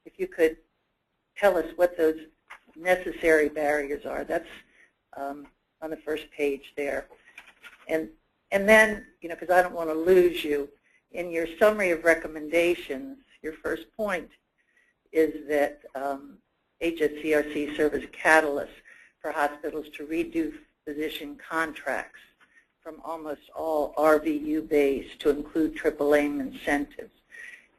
Speaker 14: If you could tell us what those necessary barriers are. That's on the first page there. And then, because I don't want to lose you, in your summary of recommendations, your first point is that HSCRC serve as a catalyst for hospitals to redo physician contracts from almost all RVU-based to include AAA incentives.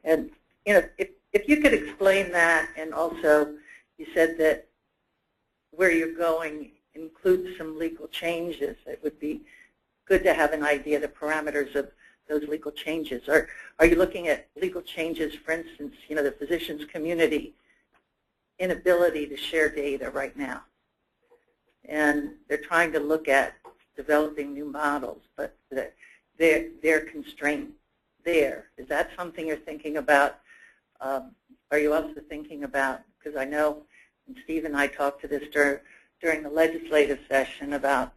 Speaker 14: And if you could explain that, and also you said that where you're going includes some legal changes. It would be good to have an idea of the parameters of those legal changes. Are you looking at legal changes, for instance, the physicians community inability to share data right now? And they're trying to look at developing new models, but they're constrained there. Is that something you're thinking about? Are you also thinking about, because I know, and Steve and I talked to this during the legislative session about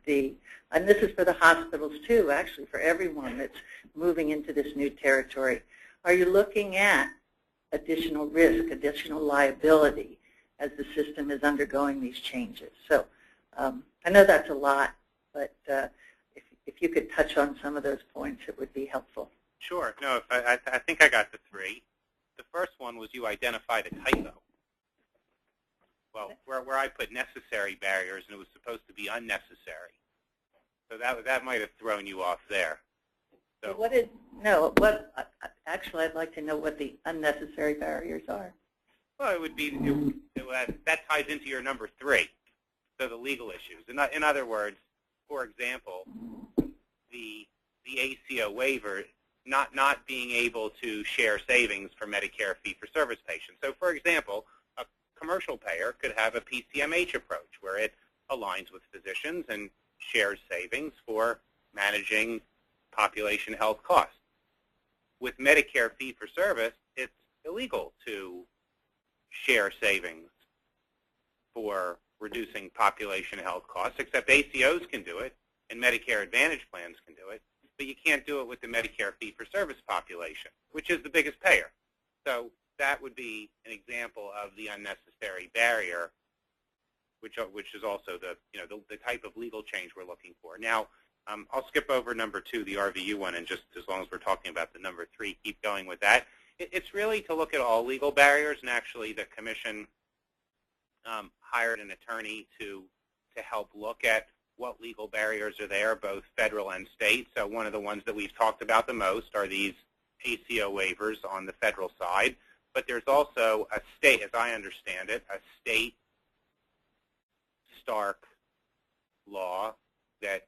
Speaker 14: and this is for the hospitals too, actually for everyone that's moving into this new territory. Are you looking at additional risk, additional liability as the system is undergoing these changes? So I know that's a lot, but if you could touch on some of those points, it would be helpful.
Speaker 7: Sure. No, I think I got the three. The first one was you identified a typo. Well, where I put necessary barriers, and it was supposed to be unnecessary. So that might have thrown you off there. So
Speaker 14: Actually, I'd like to know what the unnecessary barriers are.
Speaker 7: Well, it would be, that ties into your number 3, so the legal issues. In other words, for example, the ACO waiver, not being able to share savings for Medicare fee-for-service patients. So, for example, a commercial payer could have a PCMH approach where it aligns with physicians and shares savings for managing population health costs. With Medicare fee-for-service, it's illegal to share savings for reducing population health costs, except ACOs can do it and Medicare Advantage plans can do it, but you can't do it with the Medicare fee-for-service population, which is the biggest payer. So that would be an example of the unnecessary barrier, which is also the type of legal change we're looking for. Now, I'll skip over number 2, the RVU one, and just as long as we're talking about the number 3, keep going with that. It's really to look at all legal barriers, and actually the commission hired an attorney to help look at what legal barriers are there, both federal and state. So one of the ones that we've talked about the most are these ACO waivers on the federal side. But there's also a state, as I understand it, a state Stark law that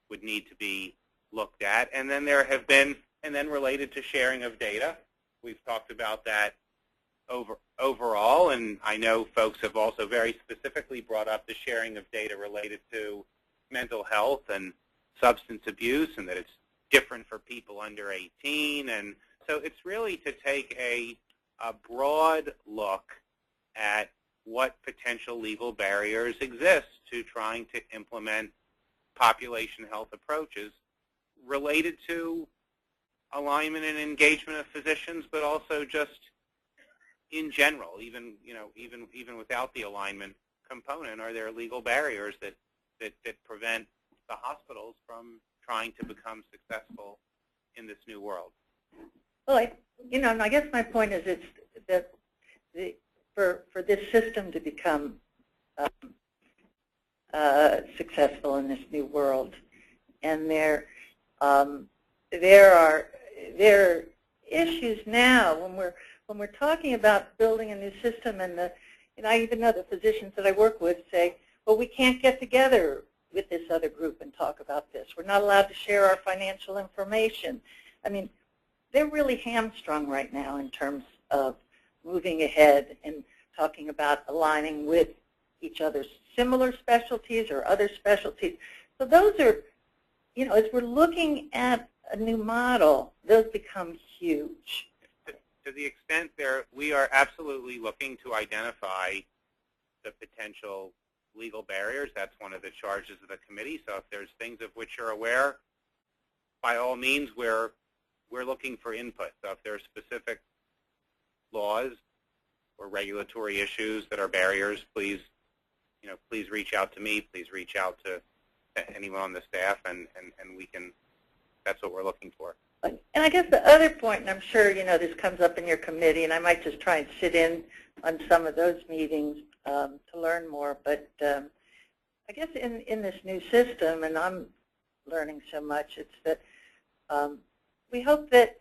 Speaker 7: would need to be looked at. And then there have been, and then related to sharing of data, we've talked about that overall, and I know folks have also very specifically brought up the sharing of data related to mental health and substance abuse, and that it's different for people under 18. And so it's really to take a broad look at what potential legal barriers exist to trying to implement population health approaches related to alignment and engagement of physicians, but also just in general, even without the alignment component, are there legal barriers that prevent the hospitals from trying to become successful in this new world?
Speaker 14: Well, I guess my point is it's that for this system to become successful in this new world, and there are issues now when we're talking about building a new system, and I even know the physicians that I work with say, well, we can't get together with this other group and talk about this. We're not allowed to share our financial information. I mean, they're really hamstrung right now in terms of moving ahead and talking about aligning with each other's similar specialties or other specialties. So those are, as we're looking at a new model, those become huge.
Speaker 7: To the extent we are absolutely looking to identify the potential legal barriers. That's one of the charges of the committee. So if there's things of which you're aware, by all means, we're looking for input. So if there are specific laws or regulatory issues that are barriers, please reach out to me. Please reach out to anyone on the staff, and we can. That's what we're looking for.
Speaker 14: And I guess the other point, and I'm sure this comes up in your committee, and I might just try and sit in on some of those meetings to learn more. But I guess in this new system, and I'm learning so much, it's that we hope that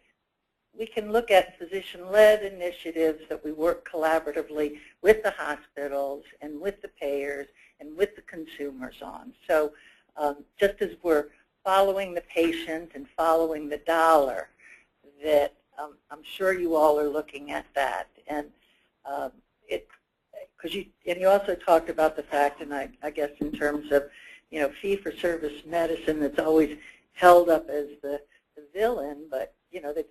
Speaker 14: we can look at physician-led initiatives, that we work collaboratively with the hospitals and with the payers and with the consumers on. So just as we're following the patient and following the dollar, that I'm sure you all are looking at that. And you also talked about the fact, and I guess in terms of, you know, fee-for-service medicine that's always held up as the villain, but, you know, that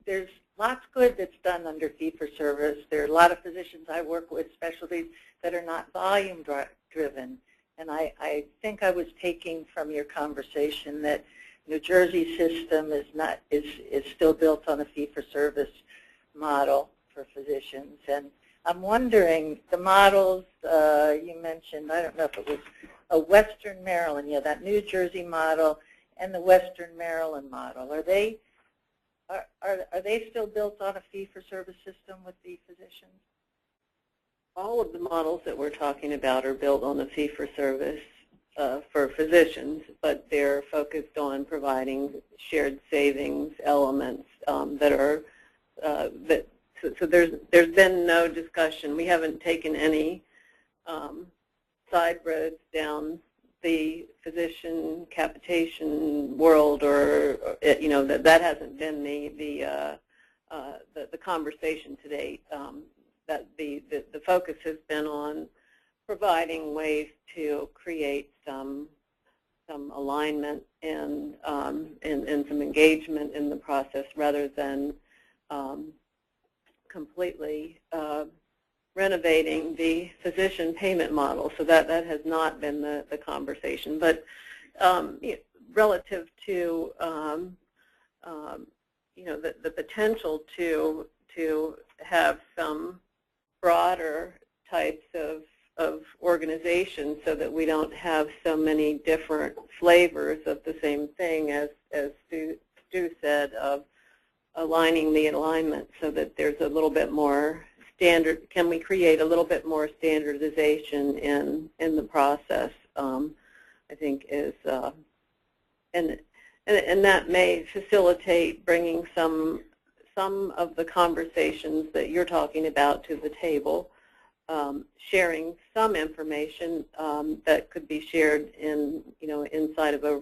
Speaker 14: there's lots good that's done under fee-for-service. There are a lot of physicians I work with, specialties, that are not volume-driven. And I think I was taking from your conversation that New Jersey system is still built on a fee-for-service model for physicians. And I'm wondering, the models you mentioned, I don't know if it was a Western Maryland, yeah, that New Jersey model and the Western Maryland model, are they still built on a fee-for-service system with the physicians?
Speaker 1: All of the models that we're talking about are built on a fee-for-service for physicians, but they're focused on providing shared savings elements that are so there's been no discussion. We haven't taken any side roads down the physician capitation world, or you know, that hasn't been the conversation to date. That the focus has been on providing ways to create some alignment and some engagement in the process, rather than completely renovating the physician payment model. So that has not been the conversation. But relative to you know, the potential to have some broader types of organizations, so that we don't have so many different flavors of the same thing, as Stu said, of aligning the alignment, so that there's a little bit more standard. Can we create a little bit more standardization in the process? I think is and that may facilitate bringing some of the conversations that you're talking about to the table, sharing some information that could be shared in, you know, inside of a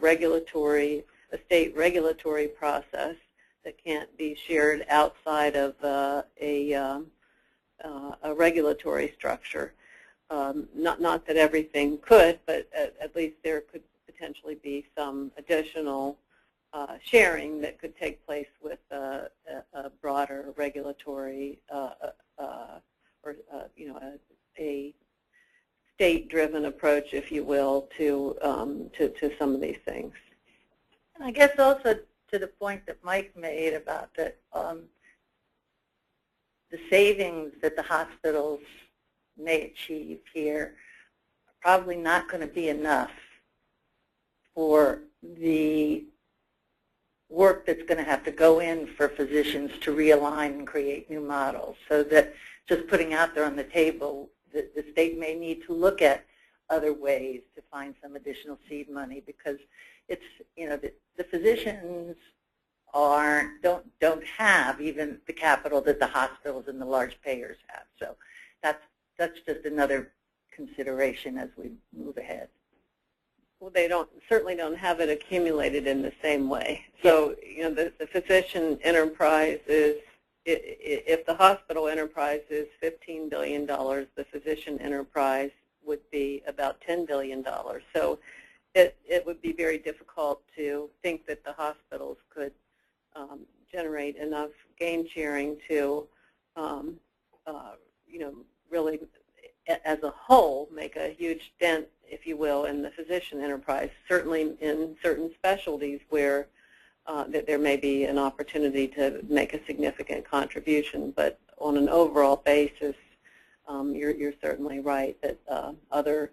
Speaker 1: state regulatory process that can't be shared outside of a regulatory structure. Not that everything could, but at least there could potentially be some additional sharing that could take place with a broader regulatory or you know, a state-driven approach, if you will, to some of these things.
Speaker 14: And I guess also to the point that Mike made about the savings that the hospitals may achieve here are probably not going to be enough for the work that's going to have to go in for physicians to realign and create new models. So that just putting out there on the table, the state may need to look at other ways to find some additional seed money, because it's, you know, the physicians don't have even the capital that the hospitals and the large payers have. So that's just another consideration as we move ahead.
Speaker 1: Well, they certainly don't have it accumulated in the same way. So, you know, the physician enterprise is, if the hospital enterprise is $15 billion, the physician enterprise would be about $10 billion. So it would be very difficult to think that the hospitals could generate enough gain sharing to, you know, really, as a whole, make a huge dent, if you will, in the physician enterprise. Certainly in certain specialties where that there may be an opportunity to make a significant contribution, but on an overall basis, you're certainly right that other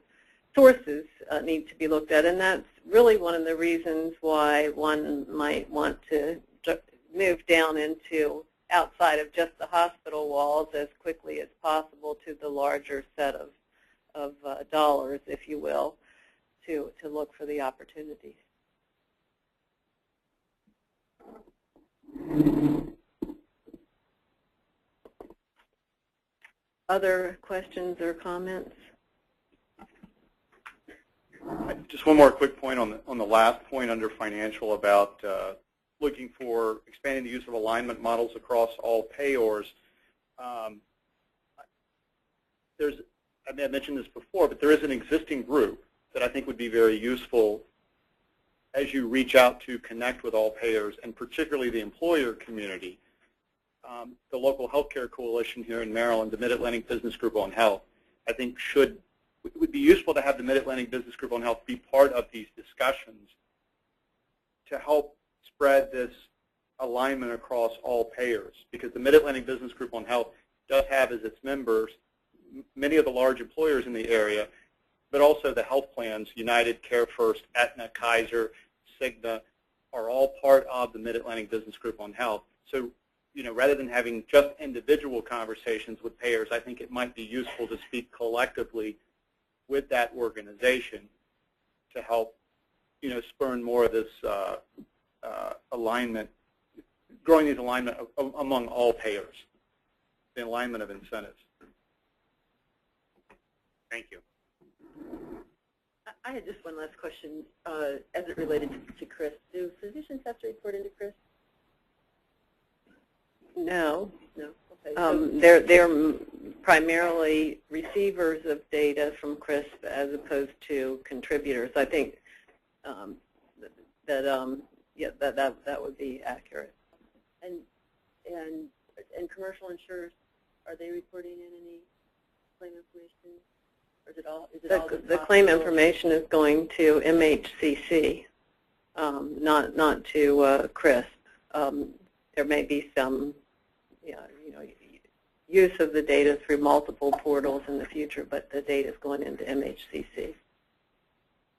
Speaker 1: sources need to be looked at, and that's really one of the reasons why one might want to move down into outside of just the hospital walls as quickly as possible to the larger set of dollars, if you will, to look for the opportunities. Other questions or comments?
Speaker 12: Just one more quick point on the last point under financial about looking for expanding the use of alignment models across all payors. I mentioned this before, but there is an existing group that I think would be very useful as you reach out to connect with all payers, and particularly the employer community. The local healthcare coalition here in Maryland, the Mid-Atlantic Business Group on Health, I think it would be useful to have the Mid-Atlantic Business Group on Health be part of these discussions to help spread this alignment across all payers, because the Mid-Atlantic Business Group on Health does have as its members many of the large employers in the area, but also the health plans, United, Care First, Aetna, Kaiser, Cigna, are all part of the Mid-Atlantic Business Group on Health. So, rather than having just individual conversations with payers, I think it might be useful to speak collectively with that organization to help, spur more of this alignment, growing these alignment among all payers, the alignment of incentives.
Speaker 7: Thank you.
Speaker 11: I had just one last question as it related to Chris. Do physicians have to report into Chris?
Speaker 1: No.
Speaker 11: No. Okay.
Speaker 1: They're primarily receivers of data from CRISP as opposed to contributors. I think that would be accurate.
Speaker 11: And commercial insurers, are they reporting in any claim information? Or is it all?
Speaker 1: The claim information is going to MHCC, not to CRISP. There may be some, use of the data through multiple portals in the future, but the data is going into MHCC.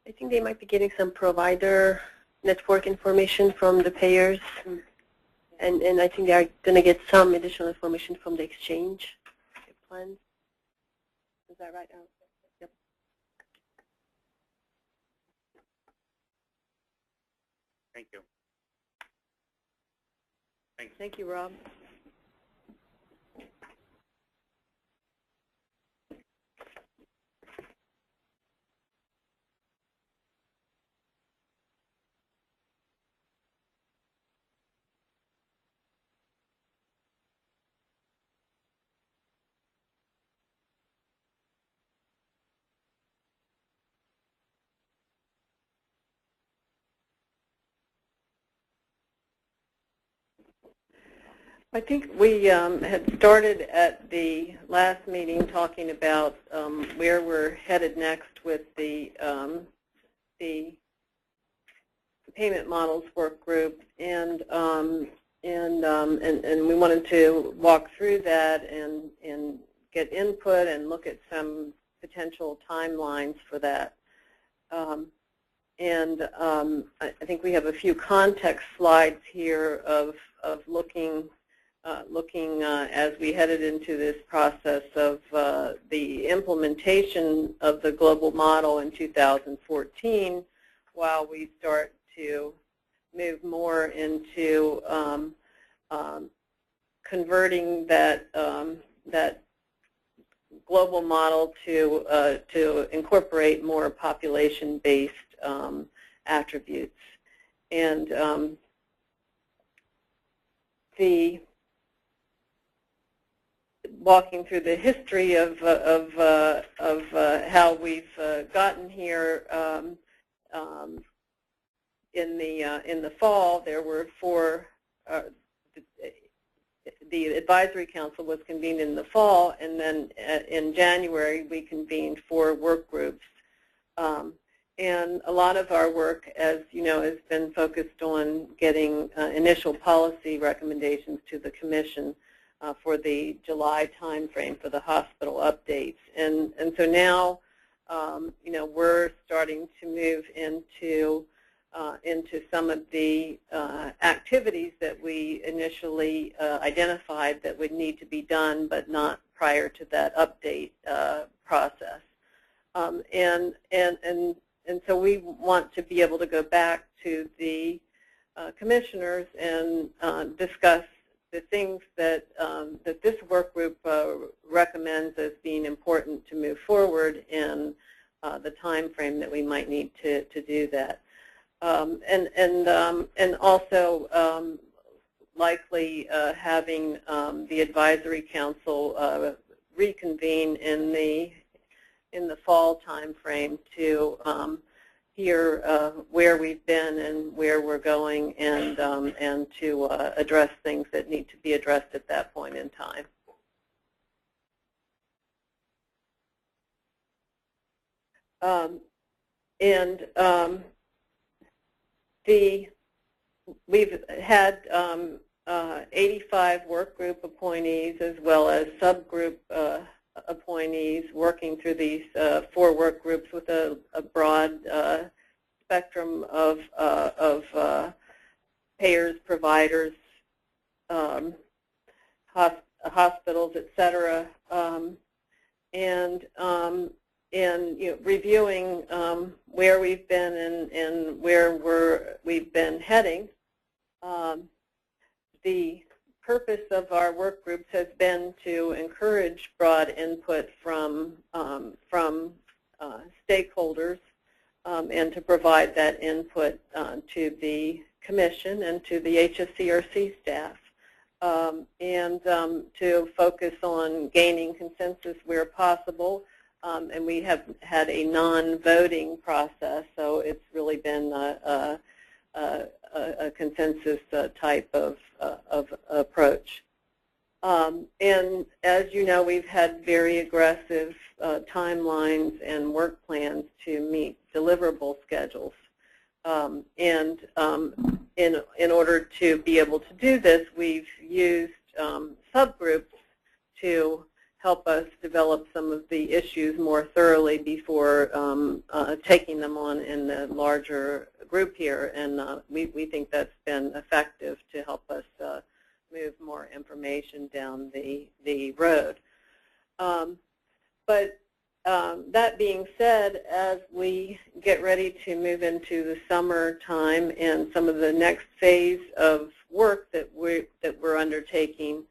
Speaker 15: I think they might be getting some provider network information from the payers, and I think they are going to get some additional information from the exchange plans. Is that right, Alex? Yep.
Speaker 7: Thank you. Thanks.
Speaker 1: Thank you, Rob. I think we had started at the last meeting talking about where we're headed next with the payment models work group, and we wanted to walk through that and get input and look at some potential timelines for that. I think we have a few context slides here of looking as we headed into this process of the implementation of the global model in 2014, while we start to move more into converting that global model to incorporate more population-based attributes. And walking through the history of how we've gotten here, in the fall, there were four. The advisory council was convened in the fall, and then in January we convened 4 work groups. And a lot of our work, as you know, has been focused on getting initial policy recommendations to the Commission for the July timeframe for the hospital updates. And so now, we're starting to move into some of the activities that we initially identified that would need to be done, but not prior to that update process. And so we want to be able to go back to the commissioners and discuss the things that that this work group recommends as being important to move forward in the time frame that we might need to do that. And also likely having the advisory council reconvene in the fall time frame to hear where we've been and where we're going, and to address things that need to be addressed at that point in time. We've had 85 work group appointees as well as subgroup appointees working through these 4 work groups with a broad spectrum of payers, providers, hospitals, etc. And reviewing where we've been and where we've been heading. The purpose of our work groups has been to encourage broad input from stakeholders and to provide that input to the Commission and to the HSCRC staff, and to focus on gaining consensus where possible. And we have had a non-voting process, so it's really been a consensus type of approach. And as you know, we've had very aggressive timelines and work plans to meet deliverable schedules. In order to be able to do this, we've used subgroups to help us develop some of the issues more thoroughly before taking them on in the larger group here, and we think that's been effective to help us move more information down the road. But that being said, as we get ready to move into the summertime and some of the next phase of work that we're undertaking,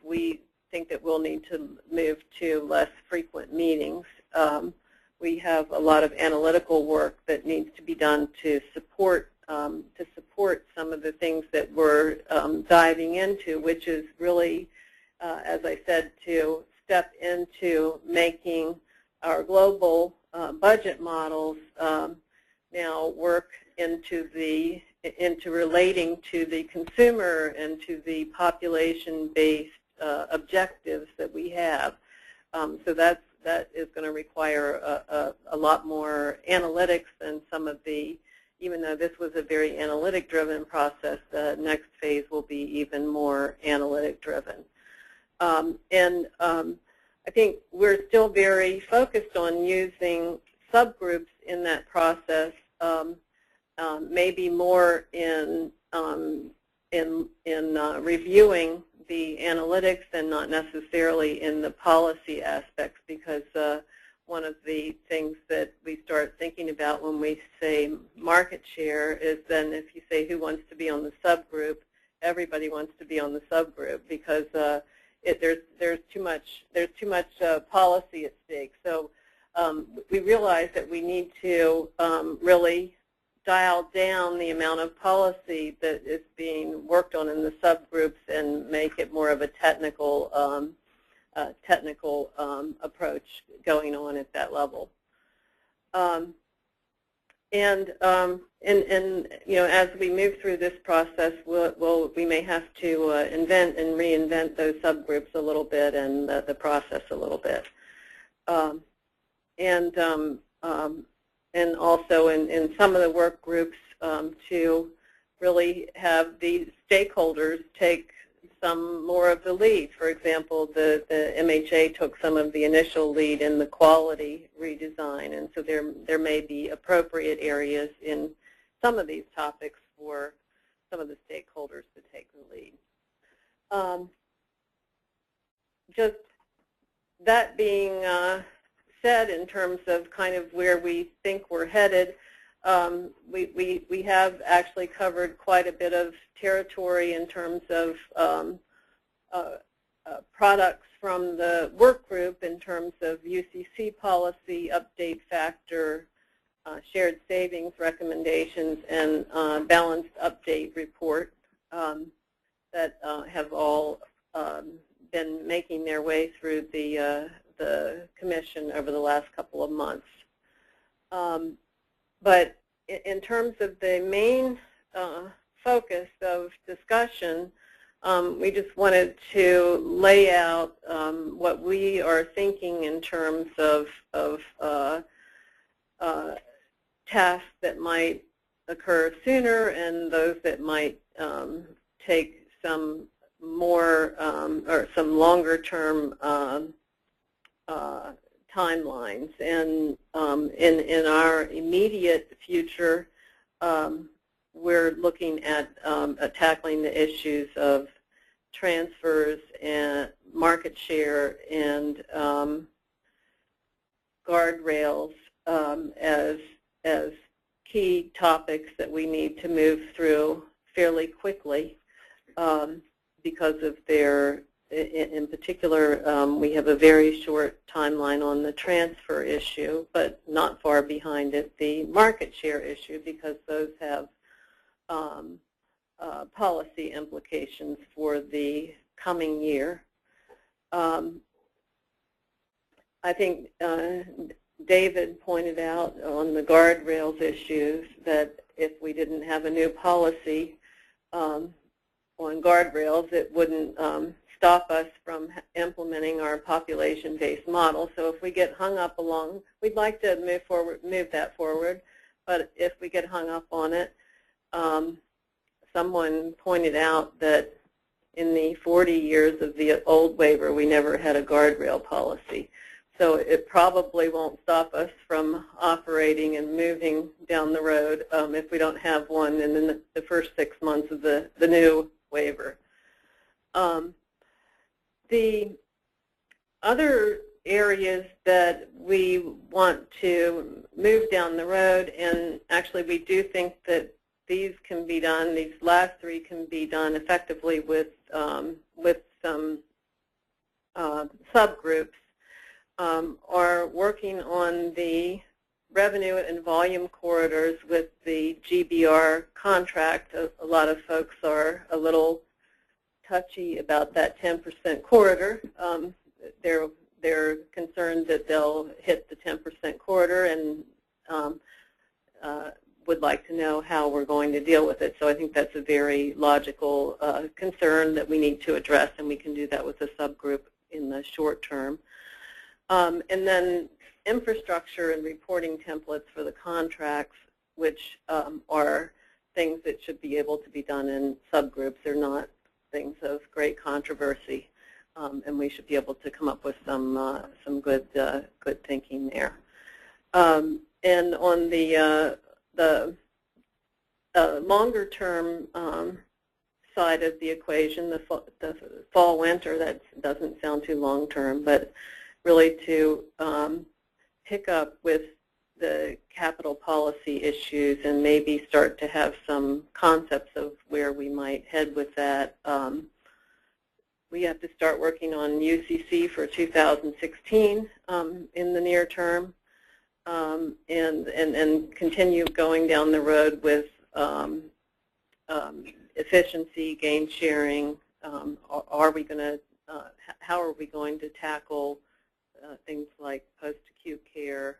Speaker 1: we think that we'll need to move to less frequent meetings. We have a lot of analytical work that needs to be done to support some of the things that we're diving into, which is really, as I said, to step into making our global budget models now work into relating to the consumer and to the population-based objectives that we have. So that is going to require a lot more analytics than some of the, even though this was a very analytic-driven process, the next phase will be even more analytic-driven. I think we're still very focused on using subgroups in that process, maybe more in reviewing the analytics and not necessarily in the policy aspects, because one of the things that we start thinking about when we say market share is then if you say who wants to be on the subgroup, everybody wants to be on the subgroup because there's too much policy at stake. So we realize that we need to really dial down the amount of policy that is being worked on in the subgroups and make it more of a technical approach going on at that level. As we move through this process, we may have to invent and reinvent those subgroups a little bit and the process a little bit. And also in some of the work groups to really have the stakeholders take some more of the lead. For example, the MHA took some of the initial lead in the quality redesign, and so there may be appropriate areas in some of these topics for some of the stakeholders to take the lead. Just that being said, in terms of kind of where we think we're headed, we have actually covered quite a bit of territory in terms of products from the work group in terms of UCC policy, update factor, shared savings recommendations, and balanced update report that have all been making their way through the Commission over the last couple of months. But in terms of the main focus of discussion, we just wanted to lay out what we are thinking in terms of tasks that might occur sooner and those that might take some more or some longer-term timelines. And in our immediate future, we're looking at tackling the issues of transfers and market share and guardrails as key topics that we need to move through fairly quickly because of their, in particular, we have a very short timeline on the transfer issue, but not far behind it, the market share issue, because those have policy implications for the coming year. I think David pointed out on the guardrails issues that if we didn't have a new policy on guardrails, it wouldn't stop us from implementing our population-based model. So if we get hung up along, we'd like to move that forward, but if we get hung up on it, someone pointed out that in the 40 years of the old waiver, we never had a guardrail policy. So it probably won't stop us from operating and moving down the road if we don't have one in the first 6 months of the new waiver. The other areas that we want to move down the road, and actually we do think that these can be done, these last three can be done effectively with some subgroups, are working on the revenue and volume corridors with the GBR contract. A lot of folks are a little touchy about that 10% corridor. They're concerned that they'll hit the 10% corridor and would like to know how we're going to deal with it. So I think that's a very logical concern that we need to address, and we can do that with a subgroup in the short term. And then infrastructure and reporting templates for the contracts, which are things that should be able to be done in subgroups. They're not things of great controversy, and we should be able to come up with some good thinking there. And on the longer-term side of the equation, the fall-winter, that doesn't sound too long-term, but really to pick up with the capital policy issues and maybe start to have some concepts of where we might head with that. We have to start working on UCC for 2016 in the near term, and continue going down the road with efficiency, gain sharing. How are we going to tackle things like post-acute care,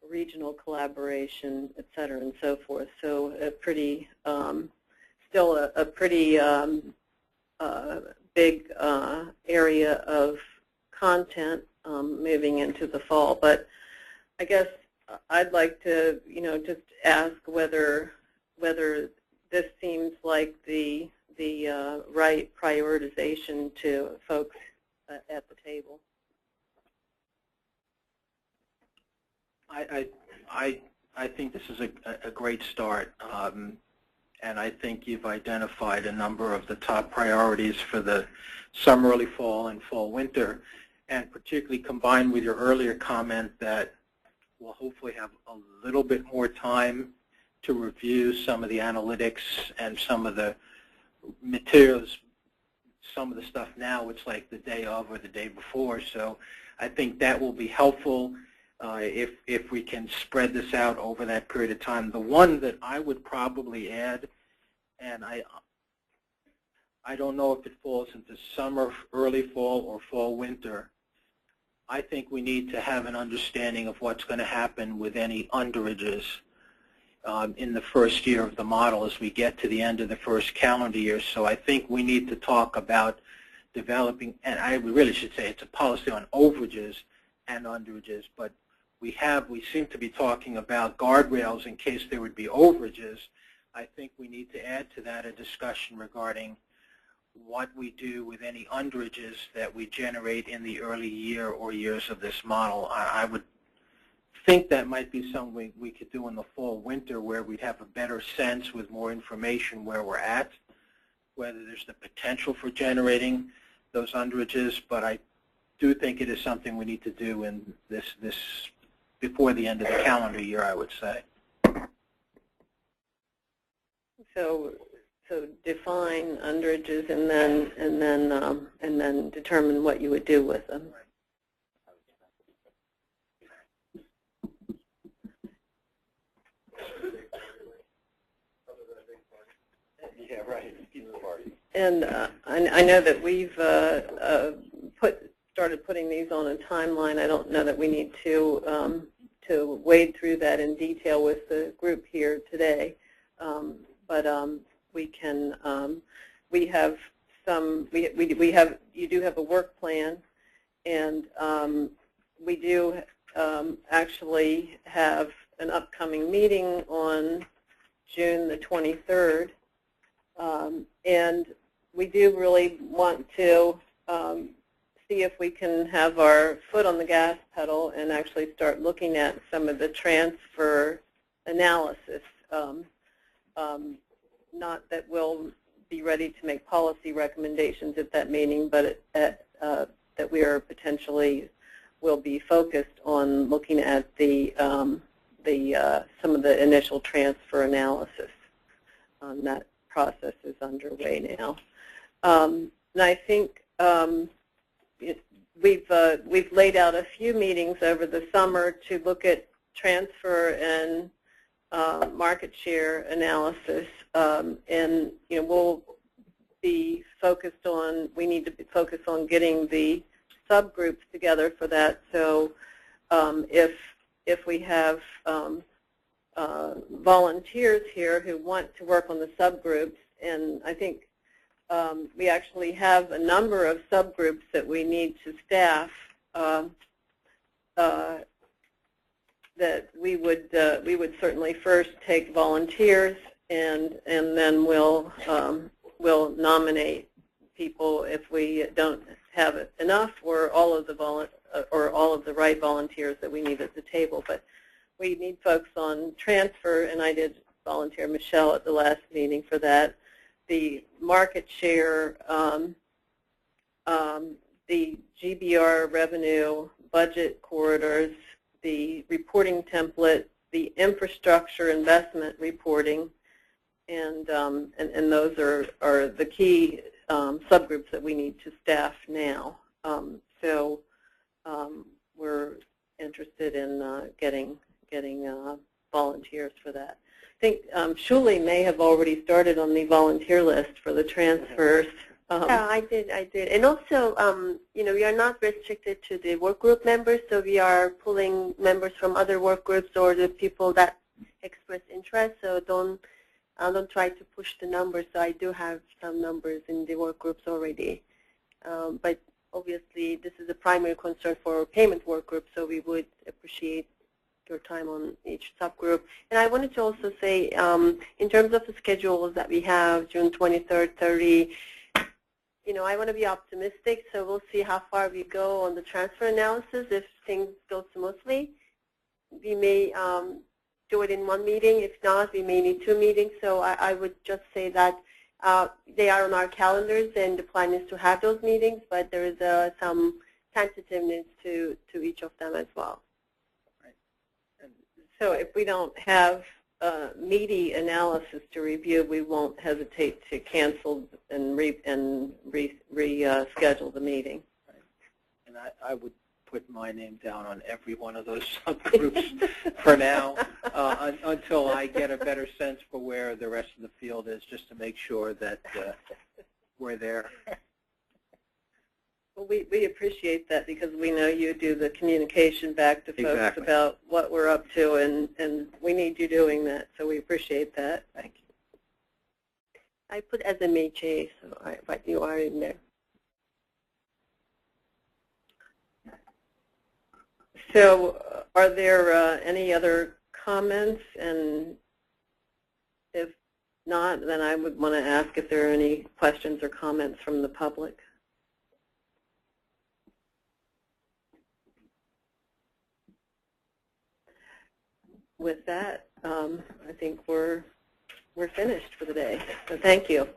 Speaker 1: regional collaboration, et cetera, and so forth. So a pretty, still a pretty big area of content moving into the fall. But I guess I'd like to, just ask whether this seems like the right prioritization to folks at the table.
Speaker 3: I think this is a great start, and I think you've identified a number of the top priorities for the summer, early fall, and fall-winter, and particularly combined with your earlier comment that we'll hopefully have a little bit more time to review some of the analytics and some of the materials some of the stuff now, it's like the day of or the day before. So I think that will be helpful if we can spread this out over that period of time. The one that I would probably add, and I don't know if it falls into summer, early fall, or fall, winter, I think we need to have an understanding of what's going to happen with any underages in the first year of the model as we get to the end of the first calendar year. So I think we need to talk about developing, and I really should say it's a policy on overages and underages, but we seem to be talking about guardrails in case there would be overages. I think we need to add to that a discussion regarding what we do with any underages that we generate in the early year or years of this model. I would think that might be something we could do in the fall, winter, where we'd have a better sense with more information where we're at, whether there's the potential for generating those underages. But I do think it is something we need to do in this before the end of the calendar year, I would say.
Speaker 1: So define underages and then determine what you would do with them.
Speaker 6: Yeah, right.
Speaker 1: And I know that we've started putting these on a timeline. I don't know that we need to wade through that in detail with the group here today, but we can. We have some. We have. You do have a work plan, and we do actually have an upcoming meeting on June the 23rd. And we do really want to see if we can have our foot on the gas pedal and actually start looking at some of the transfer analysis. Not that we'll be ready to make policy recommendations at that meeting, but that we are potentially will be focused on looking at some of the initial transfer analysis. That process is underway now, and I think we've laid out a few meetings over the summer to look at transfer and market share analysis, and we'll be focused on. We need to be focused on getting the subgroups together for that. So if we have volunteers here who want to work on the subgroups, and I think we actually have a number of subgroups that we need to staff that we would certainly first take volunteers, and then we'll nominate people if we don't have enough or all of the right volunteers that we need at the table. But we need folks on transfer, and I did volunteer Michelle at the last meeting for that. The market share, the GBR revenue budget corridors, the reporting template, the infrastructure investment reporting, and those are the key subgroups that we need to staff now. So we're interested in getting volunteers for that. I think Shuli may have already started on the volunteer list for the transfers.
Speaker 15: Yeah, I did. And also, we are not restricted to the work group members, so we are pulling members from other work groups or the people that express interest. So don't try to push the numbers. So I do have some numbers in the work groups already. But obviously, this is a primary concern for our payment work group, so we would appreciate your time on each subgroup. And I wanted to also say, in terms of the schedules that we have, June 23rd, 30, I want to be optimistic, so we'll see how far we go on the transfer analysis. If things go smoothly, we may do it in one meeting. If not, we may need 2 meetings. So I would just say that they are on our calendars, and the plan is to have those meetings, but there is some tentativeness to each of them as well.
Speaker 1: So if we don't have meaty analysis to review, we won't hesitate to cancel and reschedule the meeting.
Speaker 3: And I would put my name down on every one of those subgroups for now until I get a better sense for where the rest of the field is, just to make sure that we're there.
Speaker 1: Well, we appreciate that because we know you do the communication back to folks about what we're up to, and we need you doing that, so we appreciate that.
Speaker 3: Thank you.
Speaker 15: I put as MHA, so but you are in there.
Speaker 1: So are there any other comments? And if not, then I would want to ask if there are any questions or comments from the public. With that, I think we're finished for the day. So thank you.